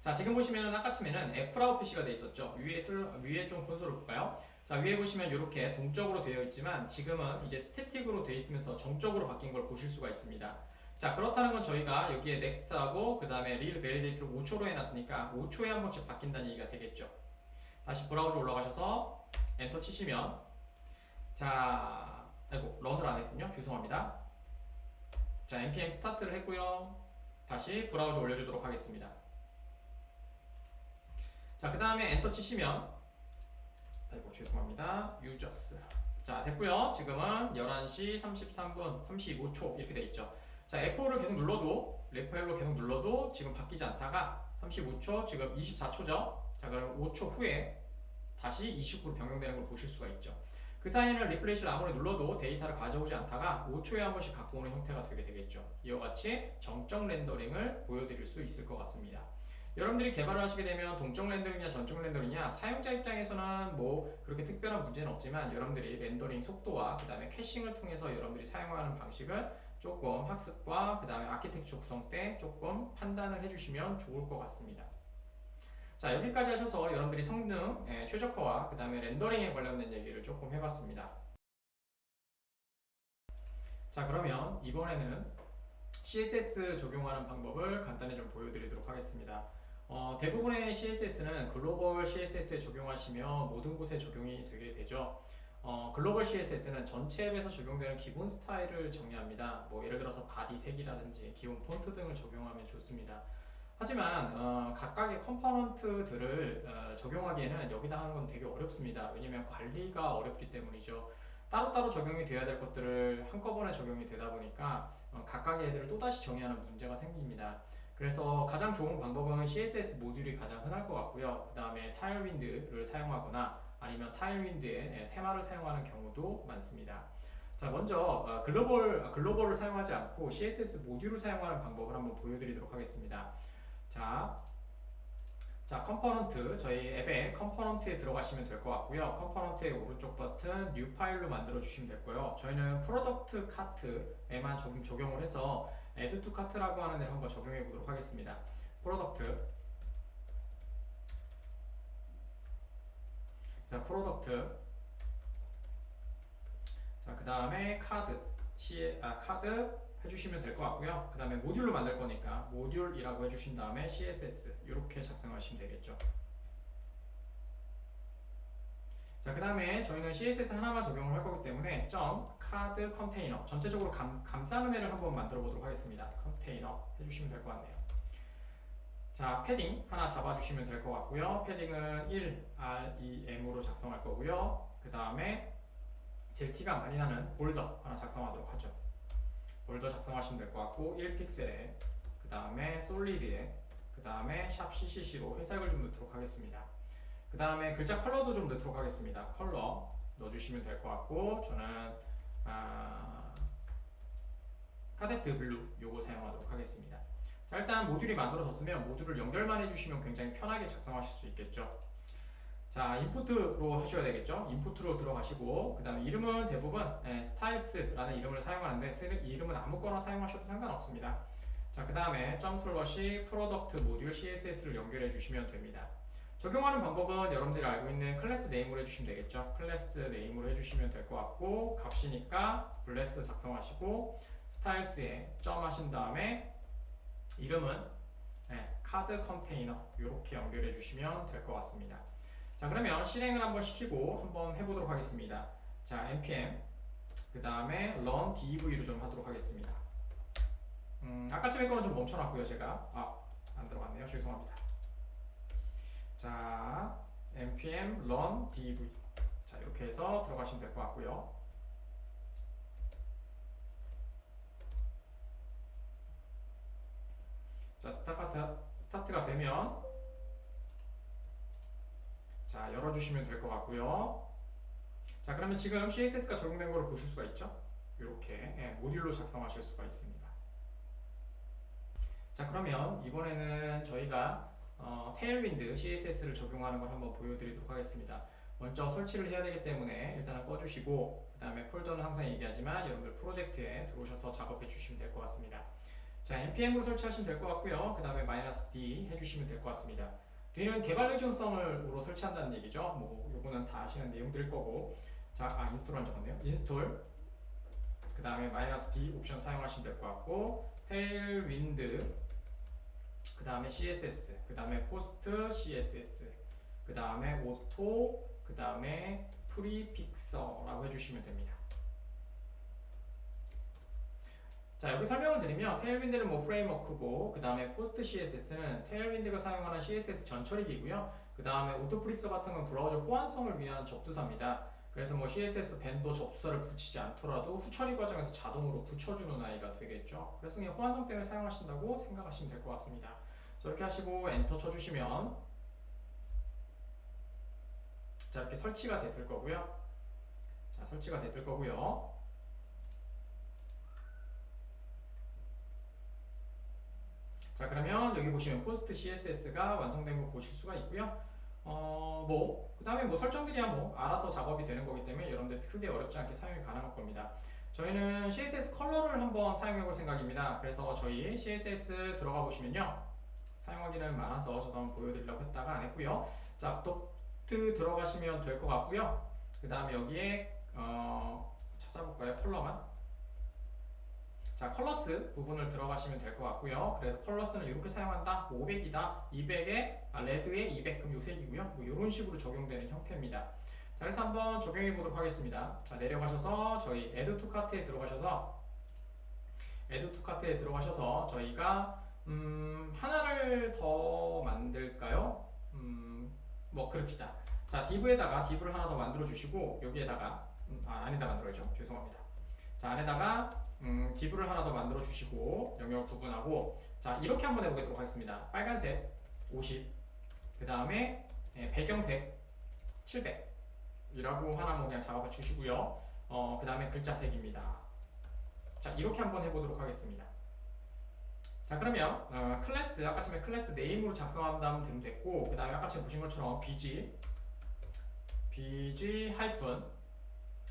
자, 지금 보시면은 아까쯤에는 F라고 표시가 돼 있었죠. 위에 좀 콘솔을 볼까요? 자, 위에 보시면 이렇게 동적으로 되어 있지만 지금은 이제 스태틱으로 되어 있으면서 정적으로 바뀐 걸 보실 수가 있습니다. 자, 그렇다는 건 저희가 여기에 넥스트하고 그 다음에 리얼 밸리데이트를 5초로 해놨으니까 5초에 한 번씩 바뀐다는 얘기가 되겠죠. 다시 브라우저 올라가셔서 엔터 치시면 자, 아이고 런을 안 했군요. 죄송합니다. 자, npm 스타트를 했고요. 다시 브라우저 올려주도록 하겠습니다. 자, 그 다음에 엔터 치시면 아이고 죄송합니다. users. 자, 됐고요. 지금은 11시 33분 35초 이렇게 돼 있죠. 자, F5를 계속 눌러도 F8로 계속 눌러도 지금 바뀌지 않다가 35초, 지금 24초죠. 자, 그럼 5초 후에 다시 29로 변경되는 걸 보실 수가 있죠. 그 사이에는 리플레이시를 아무리 눌러도 데이터를 가져오지 않다가 5초에 한 번씩 갖고 오는 형태가 되게 되겠죠. 이와 같이 정적 렌더링을 보여드릴 수 있을 것 같습니다. 여러분들이 개발을 하시게 되면 동적 렌더링이냐 전적 렌더링이냐 사용자 입장에서는 뭐 그렇게 특별한 문제는 없지만 여러분들이 렌더링 속도와 그 다음에 캐싱을 통해서 여러분들이 사용하는 방식은 조금 학습과 그 다음에 아키텍처 구성 때 조금 판단을 해주시면 좋을 것 같습니다. 자, 여기까지 하셔서 여러분들이 성능 최적화와 그 다음에 렌더링에 관련된 얘기를 조금 해봤습니다. 자, 그러면 이번에는 CSS 적용하는 방법을 간단히 좀 보여드리도록 하겠습니다. 대부분의 CSS는 글로벌 CSS에 적용하시면 모든 곳에 적용이 되게 되죠. 글로벌 CSS는 전체 앱에서 적용되는 기본 스타일을 정의합니다. 뭐 예를 들어서 바디 색이라든지 기본 폰트 등을 적용하면 좋습니다. 하지만 각각의 컴포넌트들을 적용하기에는 여기다 하는 건 되게 어렵습니다. 왜냐면 관리가 어렵기 때문이죠. 따로따로 적용이 돼야 될 것들을 한꺼번에 적용이 되다 보니까 각각의 애들을 또다시 정의하는 문제가 생깁니다. 그래서 가장 좋은 방법은 CSS 모듈이 가장 흔할 것 같고요. 그 다음에 타일윈드를 사용하거나 아니면 타일윈드의 테마를 사용하는 경우도 많습니다. 자, 먼저 글로벌을 사용하지 않고 CSS 모듈을 사용하는 방법을 한번 보여드리도록 하겠습니다. 자, 컴포넌트, 저희 앱의 컴포넌트에 들어가시면 될 것 같고요. 컴포넌트의 오른쪽 버튼 뉴 파일로 만들어 주시면 될 거예요. 저희는 프로덕트 카트에만 적용을 해서 add to cart라고 하는 데를 한번 적용해 보도록 하겠습니다. 프로덕트, 자, 프로덕트, 자, 그 다음에 카드 해주시면 될 것 같고요. 그 다음에 모듈로 만들 거니까 모듈이라고 해주신 다음에 CSS 이렇게 작성하시면 되겠죠. 자, 그 다음에 저희는 CSS 하나만 적용을 할 거기 때문에 카드 컨테이너 전체적으로 감싸는 애를 한번 만들어 보도록 하겠습니다. 컨테이너 해주시면 될 것 같네요. 자, 패딩 하나 잡아주시면 될 것 같고요. 패딩은 1REM으로 작성할 거고요. 그 다음에 제일 티가 많이 나는 볼더 하나 작성하도록 하죠. 볼더 작성하시면 될 것 같고 1픽셀에 그 다음에 솔리드에 그 다음에 샵 CCC로 회색을 좀 넣도록 하겠습니다. 그 다음에 글자 컬러도 좀 넣도록 하겠습니다. 컬러 넣어주시면 될 것 같고 저는 카데트 블루 요거 사용하도록 하겠습니다. 자, 일단 모듈이 만들어졌으면 모듈을 연결만 해주시면 굉장히 편하게 작성하실 수 있겠죠. 자, 인풋으로 하셔야 되겠죠. 인풋으로 들어가시고 그 다음에 이름은 대부분 스타일스라는 이름을 사용하는데 이 이름은 아무거나 사용하셔도 상관없습니다. 자, 그 다음에 점// 프로덕트 모듈 CSS를 연결해 주시면 됩니다. 적용하는 방법은 여러분들이 알고 있는 클래스 네임으로 해주시면 되겠죠. 클래스 네임으로 해주시면 될 것 같고 값이니까 블레스 작성하시고 스타일스에 점 하신 다음에 이름은 카드 컨테이너 이렇게 연결해 주시면 될 것 같습니다. 자, 그러면 실행을 한번 시키고 한번 해보도록 하겠습니다. 자, npm 그 다음에 run dev를 좀 하도록 하겠습니다. 아까쯤에 거는 좀 멈춰놨고요. 제가 안 들어갔네요. 죄송합니다. 자, npm run dev 자, 이렇게 해서 들어가시면 될 것 같고요. 자, 스타트가 되면 자, 열어주시면 될 것 같고요. 자, 그러면 지금 CSS가 적용된 걸 보실 수가 있죠? 이렇게 모듈로 작성하실 수가 있습니다. 자, 그러면 이번에는 저희가 테일윈드 CSS를 적용하는 걸 한번 보여드리도록 하겠습니다. 먼저 설치를 해야 되기 때문에 일단은 꺼주시고 그 다음에 폴더는 항상 얘기하지만 여러분들 프로젝트에 들어오셔서 작업해 주시면 될 것 같습니다. 자, npm으로 설치하시면 될 것 같고요. 그 다음에 -d 해주시면 될 것 같습니다. 뒤는 개발 의존성으로 설치한다는 얘기죠. 뭐 요거는 다 아시는 내용들일 거고. 자, 인스톨한 적었네요. 인스톨 그 다음에 -d 옵션 사용하시면 될 것 같고, 테일윈드 그 다음에 css 그 다음에 포스트 css 그 다음에 오토 그 다음에 프리픽서라고 해주시면 됩니다. 자, 여기 설명을 드리면 테일윈드는 뭐 프레임워크고 그 다음에 포스트 CSS는 테일윈드가 사용하는 CSS 전처리기고요. 그 다음에 오토프릭서 같은 건 브라우저 호환성을 위한 접두사입니다. 그래서 뭐 CSS 밴더 접수사를 붙이지 않더라도 후처리 과정에서 자동으로 붙여주는 아이가 되겠죠. 그래서 그냥 호환성 때문에 사용하신다고 생각하시면 될 것 같습니다. 저렇게 하시고 엔터 쳐주시면 자, 이렇게 설치가 됐을 거고요. 자, 설치가 됐을 거고요. 자, 그러면 여기 보시면 포스트 CSS가 완성된 거 보실 수가 있고요. 그 다음에 뭐 설정들이야 뭐 알아서 작업이 되는 거기 때문에 여러분들 크게 어렵지 않게 사용이 가능할 겁니다. 저희는 CSS 컬러를 한번 사용해 볼 생각입니다. 그래서 저희 CSS 들어가 보시면요. 사용하기는 많아서 저도 한번 보여드리려고 했다가 안 했고요. 자, 도트 들어가시면 될 것 같고요. 그 다음에 여기에 찾아볼까요? 컬러만. 자, 컬러스 부분을 들어가시면 될 것 같고요. 그래서 컬러스는 이렇게 사용한다. 500이다. 200에 레드에 200 그럼 요 색이고요. 뭐 이런 식으로 적용되는 형태입니다. 자, 그래서 한번 적용해 보도록 하겠습니다. 자, 내려가셔서 저희 Add to Cart에 들어가셔서 저희가 하나를 더 만들까요? 뭐 그럽시다. 자, div에다가 div를 하나 더 만들어 주시고 여기에다가 안에다 만들어야죠. 죄송합니다. 자, 안에다가 div를 하나 더 만들어 주시고 영역 구분하고, 자, 이렇게 한번 해보도록 하겠습니다. 빨간색 50, 그 다음에 배경색 700 이라고 하나 뭐 그냥 작업해 주시고요. 그 다음에 글자색입니다. 자, 이렇게 한번 해보도록 하겠습니다. 자, 그러면 클래스, 아까 전에 클래스 네임으로 작성한다면 되면 됐고, 그 다음에 아까 전에 보신 것처럼 bg 하이픈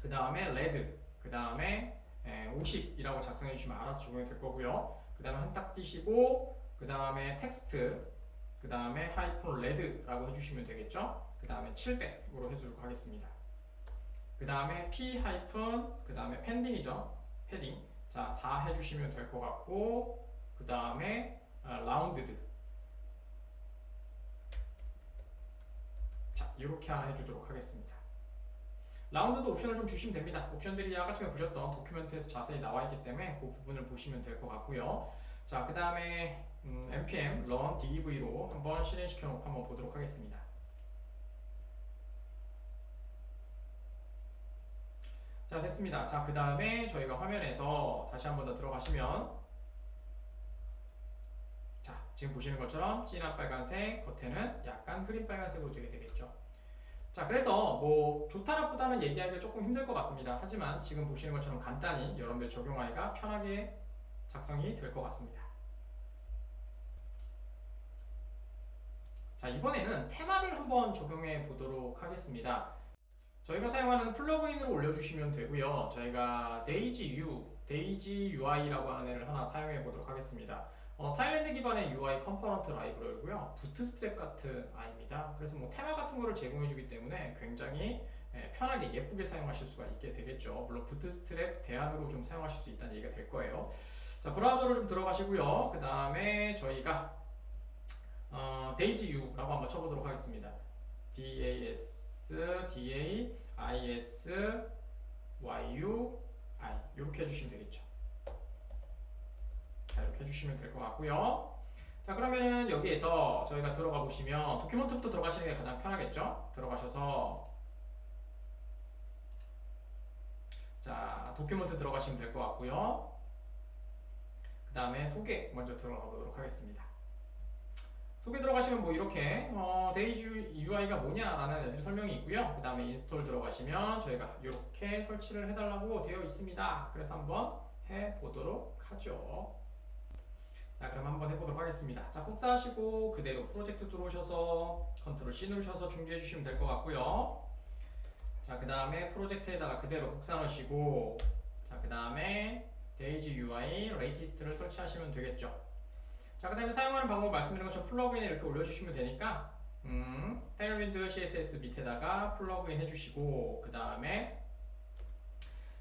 그 다음에 레드 그 다음에 50이라고 작성해 주시면 알아서 적용이 될 거고요. 그 다음에 한딱 띄시고 그 다음에 텍스트 그 다음에 하이픈 레드라고 해주시면 되겠죠. 그 다음에 700으로 해주도록 하겠습니다. 그 다음에 p 하이픈 그 다음에 펜딩이죠. 패딩. 자, 4 해주시면 될 것 같고, 그 다음에 라운드드. 자, 이렇게 하나 해주도록 하겠습니다. 라운드도 옵션을 좀 주시면 됩니다. 옵션들이 아까 전에 보셨던 도큐멘트에서 자세히 나와 있기 때문에 그 부분을 보시면 될 것 같고요. 자, 그 다음에 npm run dev로 한번 실행시켜 놓고 한번 보도록 하겠습니다. 자, 됐습니다. 자, 그 다음에 저희가 화면에서 다시 한번 더 들어가시면, 자, 지금 보시는 것처럼 진한 빨간색, 겉에는 약간 흐린 빨간색으로 되게 되겠죠. 자, 그래서 뭐 좋다 나쁘다는 얘기하기가 조금 힘들 것 같습니다. 하지만 지금 보시는 것처럼 간단히 여러분들 적용하기가 편하게 작성이 될 것 같습니다. 자, 이번에는 테마를 한번 적용해 보도록 하겠습니다. 저희가 사용하는 플러그인으로 올려주시면 되고요. 저희가 Daisy UI라고 하는 애를 하나 사용해 보도록 하겠습니다. 타일랜드 기반의 UI 컴포넌트 라이브러리고요. 부트스트랩 같은 아이입니다. 그래서 뭐 테마 같은 거를 제공해 주기 때문에 굉장히 편하게 예쁘게 사용하실 수가 있게 되겠죠. 물론 부트스트랩 대안으로 좀 사용하실 수 있다는 얘기가 될 거예요. 자, 브라우저로 좀 들어가시고요. 그 다음에 저희가 DayZU라고 한번 쳐보도록 하겠습니다. DASYUI 이렇게 해주시면 되겠죠. 자, 이렇게 해주시면 될 것 같고요. 자, 그러면은 여기에서 저희가 들어가 보시면 도큐먼트부터 들어가시는 게 가장 편하겠죠. 들어가셔서 자, 도큐먼트 들어가시면 될 것 같고요. 그 다음에 소개 먼저 들어가 보도록 하겠습니다. 소개 들어가시면 뭐 이렇게 DayZUI가 뭐냐라는 애들 설명이 있고요. 그 다음에 인스톨 들어가시면 저희가 이렇게 설치를 해달라고 되어 있습니다. 그래서 한번 해보도록 하죠. 자, 그럼 한번 해보도록 하겠습니다. 자, 복사하시고 그대로 프로젝트 들어오셔서 컨트롤 C 누르셔서 중지해 주시면 될 것 같고요. 자, 그 다음에 프로젝트에다가 그대로 복사 넣으시고, 자, 그 다음에 DayZUI 레이티스트를 설치하시면 되겠죠. 자, 그 다음에 사용하는 방법 말씀드린 것처럼 플러그인을 이렇게 올려주시면 되니까 테일윈드 CSS 밑에다가 플러그인 해주시고, 그 다음에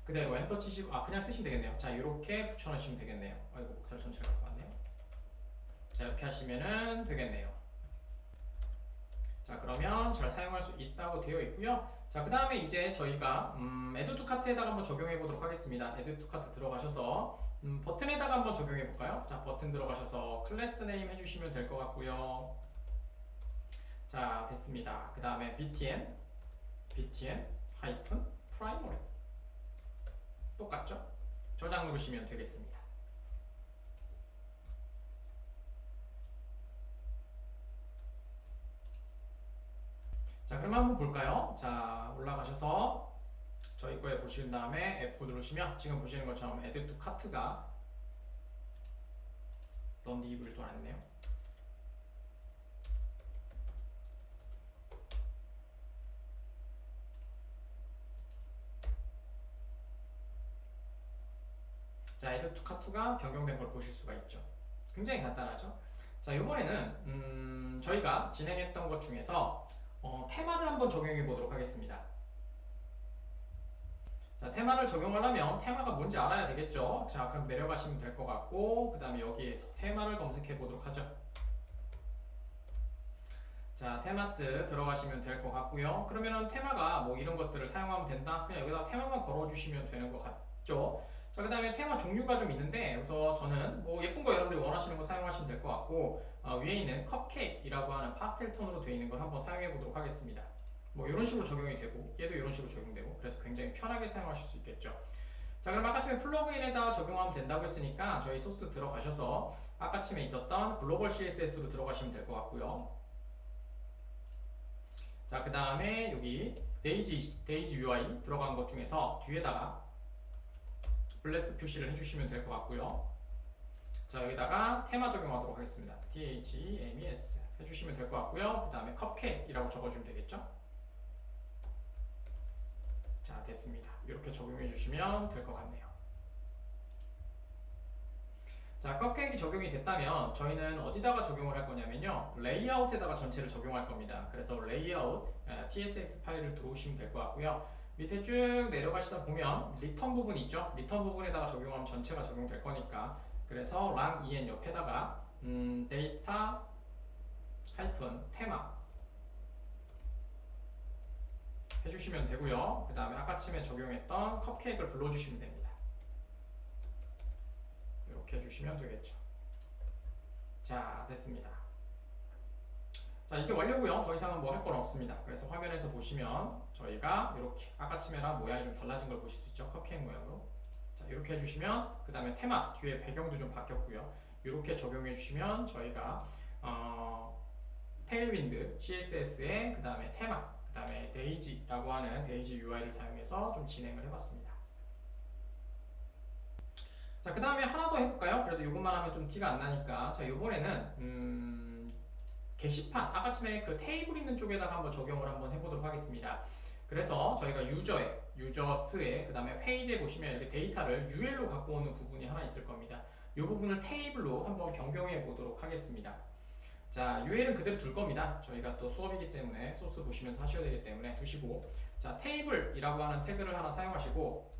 그대로 엔터 치시고, 그냥 쓰시면 되겠네요. 자, 이렇게 붙여넣으시면 되겠네요. 아이고, 목소리 전체를 갖고 왔네요. 자, 이렇게 하시면은 되겠네요. 자, 그러면 잘 사용할 수 있다고 되어 있고요. 자, 그 다음에 이제 저희가 Add to Cart에다가 한번 적용해 보도록 하겠습니다. Add to Cart 들어가셔서 버튼에다가 한번 적용해 볼까요? 자, 버튼 들어가셔서 클래스 네임 해주시면 될 것 같고요. 자, 됐습니다. 그 다음에 btn primary 똑같죠? 저장 누르시면 되겠습니다. 자, 그럼 한번 볼까요? 자, 올라가셔서 저희 거에 보신 다음에 F 누르시면 지금 보시는 것처럼 Add to Cart가 run DV를 돌아냈네요. 자, Add to Cart가 변경된 걸 보실 수가 있죠. 굉장히 간단하죠. 자, 이번에는 저희가 진행했던 것 중에서 테마를 한번 적용해 보도록 하겠습니다. 자, 테마를 적용하려면 테마가 뭔지 알아야 되겠죠. 자, 그럼 내려가시면 될 것 같고, 그 다음에 여기에서 테마를 검색해 보도록 하죠. 자, 테마스 들어가시면 될 것 같고요. 그러면은 테마가 뭐 이런 것들을 사용하면 된다. 그냥 여기다 테마만 걸어주시면 되는 것 같죠. 자, 그 다음에 테마 종류가 좀 있는데, 그래서 저는 뭐 예쁜 거 여러분들이 원하시는 거 사용하시면 될 것 같고, 위에 있는 컵케이크라고 하는 파스텔 톤으로 되어 있는 걸 한번 사용해 보도록 하겠습니다. 뭐 이런 식으로 적용이 되고, 얘도 이런 식으로 적용되고, 그래서 굉장히 편하게 사용하실 수 있겠죠. 자, 그럼 아까 전에 플러그인에다 적용하면 된다고 했으니까 저희 소스 들어가셔서 아까쯤에 있었던 글로벌 CSS로 들어가시면 될 것 같고요. 자, 그 다음에 여기 DayZUI 들어간 것 중에서 뒤에다가 블레스 표시를 해주시면 될 것 같고요. 자, 여기다가 테마 적용하도록 하겠습니다. THMES 해주시면 될 것 같고요. 그 다음에 컵케이크라고 적어주면 되겠죠. 자, 됐습니다. 이렇게 적용해 주시면 될 것 같네요. 자, 컵케이크 적용이 됐다면 저희는 어디다가 적용을 할 거냐면요, 레이아웃에다가 전체를 적용할 겁니다. 그래서 레이아웃 tsx 파일을 들어오시면 될 것 같고요. 밑에 쭉 내려가시다 보면 리턴 부분 있죠? 리턴 부분에다가 적용하면 전체가 적용될 거니까, 그래서 lang 옆에다가 데이터 테마 해주시면 되고요. 그 다음에 아까쯤에 적용했던 컵케이크를 불러주시면 됩니다. 이렇게 해주시면 되겠죠. 자, 됐습니다. 자, 이게 완료고요. 더 이상은 뭐 할 건 없습니다. 그래서 화면에서 보시면 저희가 이렇게 아까쯤에랑 모양이 좀 달라진 걸 보실 수 있죠. 컵케이크 모양으로. 자, 이렇게 해주시면 그 다음에 테마 뒤에 배경도 좀 바뀌었고요. 이렇게 적용해 주시면 저희가 테일윈드 CSS에 그 다음에 테마, 그 다음에 데이지라고 하는 DayZUI를 사용해서 좀 진행을 해봤습니다. 자, 그 다음에 하나 더 해볼까요? 그래도 이것만 하면 좀 티가 안 나니까. 자, 이번에는 게시판, 아까쯤에 그 테이블 있는 쪽에다가 한번 적용을 한번 해보도록 하겠습니다. 그래서 저희가 유저스에 그 다음에 페이지에 보시면 이렇게 데이터를 UL로 갖고 오는 부분이 하나 있을 겁니다. 이 부분을 테이블로 한번 변경해 보도록 하겠습니다. 자, UL은 그대로 둘 겁니다. 저희가 또 수업이기 때문에 소스 보시면서 하셔야 되기 때문에 두시고, 자, 테이블이라고 하는 태그를 하나 사용하시고,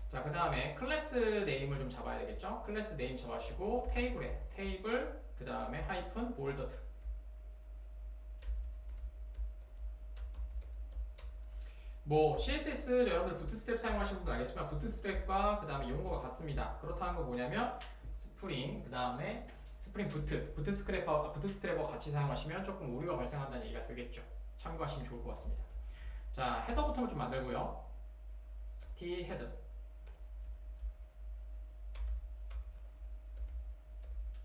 자, 그 다음에 클래스 네임을 좀 잡아야 되겠죠? 클래스 네임 잡아주시고 테이블에 테이블, 그 다음에 하이픈 볼더드. 뭐 CSS 여러분들 부트스트랩 사용하시는 분들 알겠지만 부트스트랩과 그 다음에 용어가 같습니다. 그렇다는 거 뭐냐면 스프링, 그 다음에 스프링 부트스트랩과 같이 사용하시면 조금 오류가 발생한다는 얘기가 되겠죠. 참고하시면 좋을 것 같습니다. 자, 헤더 버튼을 좀 만들고요. T 헤더.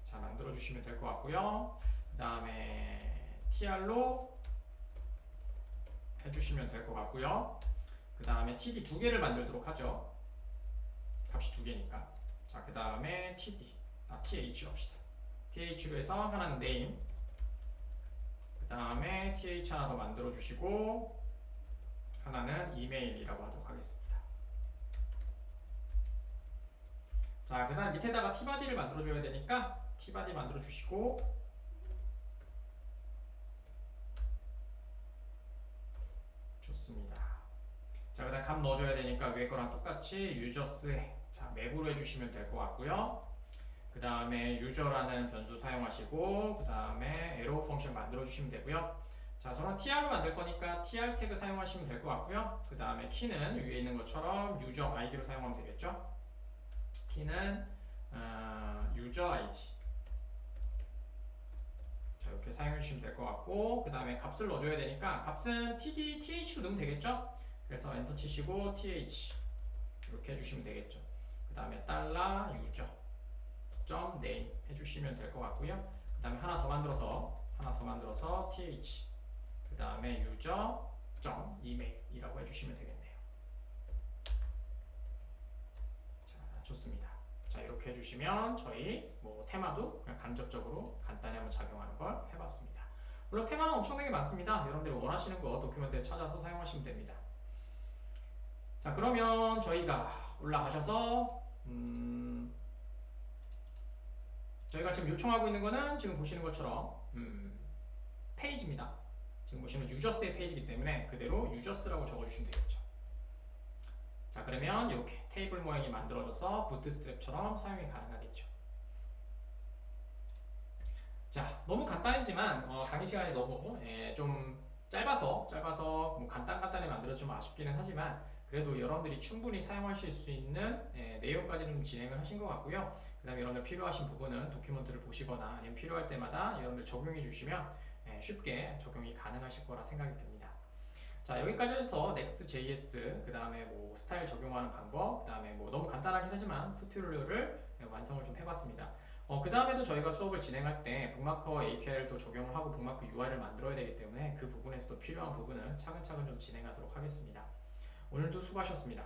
자, 만들어 주시면 될 것 같고요. 그 다음에 TR로 해주시면 될 것 같고요. 그 다음에 TD 두 개를 만들도록 하죠. 값이 두 개니까. 자, 그 다음에 TH로 합시다. TH로 해서 하나는 name, 그 다음에 TH 하나 더 만들어 주시고 하나는 이메일이라고 하도록 하겠습니다. 자, 그 다음 밑에다가 tbody를 만들어 줘야 되니까 tbody 만들어 주시고, 좋습니다. 자, 그 다음 값 넣어줘야 되니까 위에 거랑 똑같이 유저스에 자 맵으로 해주시면 될 것 같고요. 그 다음에 유저라는 변수 사용하시고, 그 다음에 에로 펑션 만들어 주시면 되고요. 자, 저는 tr로 만들 거니까 tr 태그 사용하시면 될 것 같고요. 그 다음에 키는 위에 있는 것처럼 유저 id로 사용하면 되겠죠. 키는 유저 id. 자, 이렇게 사용해 주시면 될 것 같고, 그 다음에 값을 넣어줘야 되니까 값은 td, th로 넣으면 되겠죠. 그래서 엔터 치시고 th 이렇게 해주시면 되겠죠. 그 다음에 달러 유저 점 name 해주시면 될 것 같고요. 그 다음에 하나 더 만들어서 th, 그 다음에 유저 점 email이라고 해주시면 되겠네요. 자, 좋습니다. 자, 이렇게 해주시면 저희 뭐 테마도 그냥 간접적으로 간단히 한번 작용하는 걸 해봤습니다. 물론 테마는 엄청나게 많습니다. 여러분들이 원하시는 거 도큐멘트에 찾아서 사용하시면 됩니다. 자, 그러면 저희가 올라가셔서 저희가 지금 요청하고 있는 거는 지금 보시는 것처럼 페이지입니다. 지금 보시면 유저스의 페이지이기 때문에 그대로 유저스라고 적어주시면 되겠죠. 자, 그러면 이렇게 테이블 모양이 만들어져서 부트스트랩처럼 사용이 가능하겠죠. 자, 너무 간단하지만 강의 시간이 너무 좀 짧아서 뭐 간단히 만들어서 좀 아쉽기는 하지만 그래도 여러분들이 충분히 사용하실 수 있는 내용까지는 진행을 하신 것 같고요. 그 다음에 여러분들 필요하신 부분은 도큐멘트를 보시거나 아니면 필요할 때마다 여러분들 적용해 주시면 쉽게 적용이 가능하실 거라 생각이 듭니다. 자, 여기까지 해서 Next.js, 그 다음에 뭐 스타일 적용하는 방법, 그 다음에 뭐 너무 간단하긴 하지만 튜토리얼을 완성을 좀 해봤습니다. 그 다음에도 저희가 수업을 진행할 때 북마커 API를 또 적용을 하고 북마커 UI를 만들어야 되기 때문에 그 부분에서도 필요한 부분은 차근차근 좀 진행하도록 하겠습니다. 오늘도 수고하셨습니다.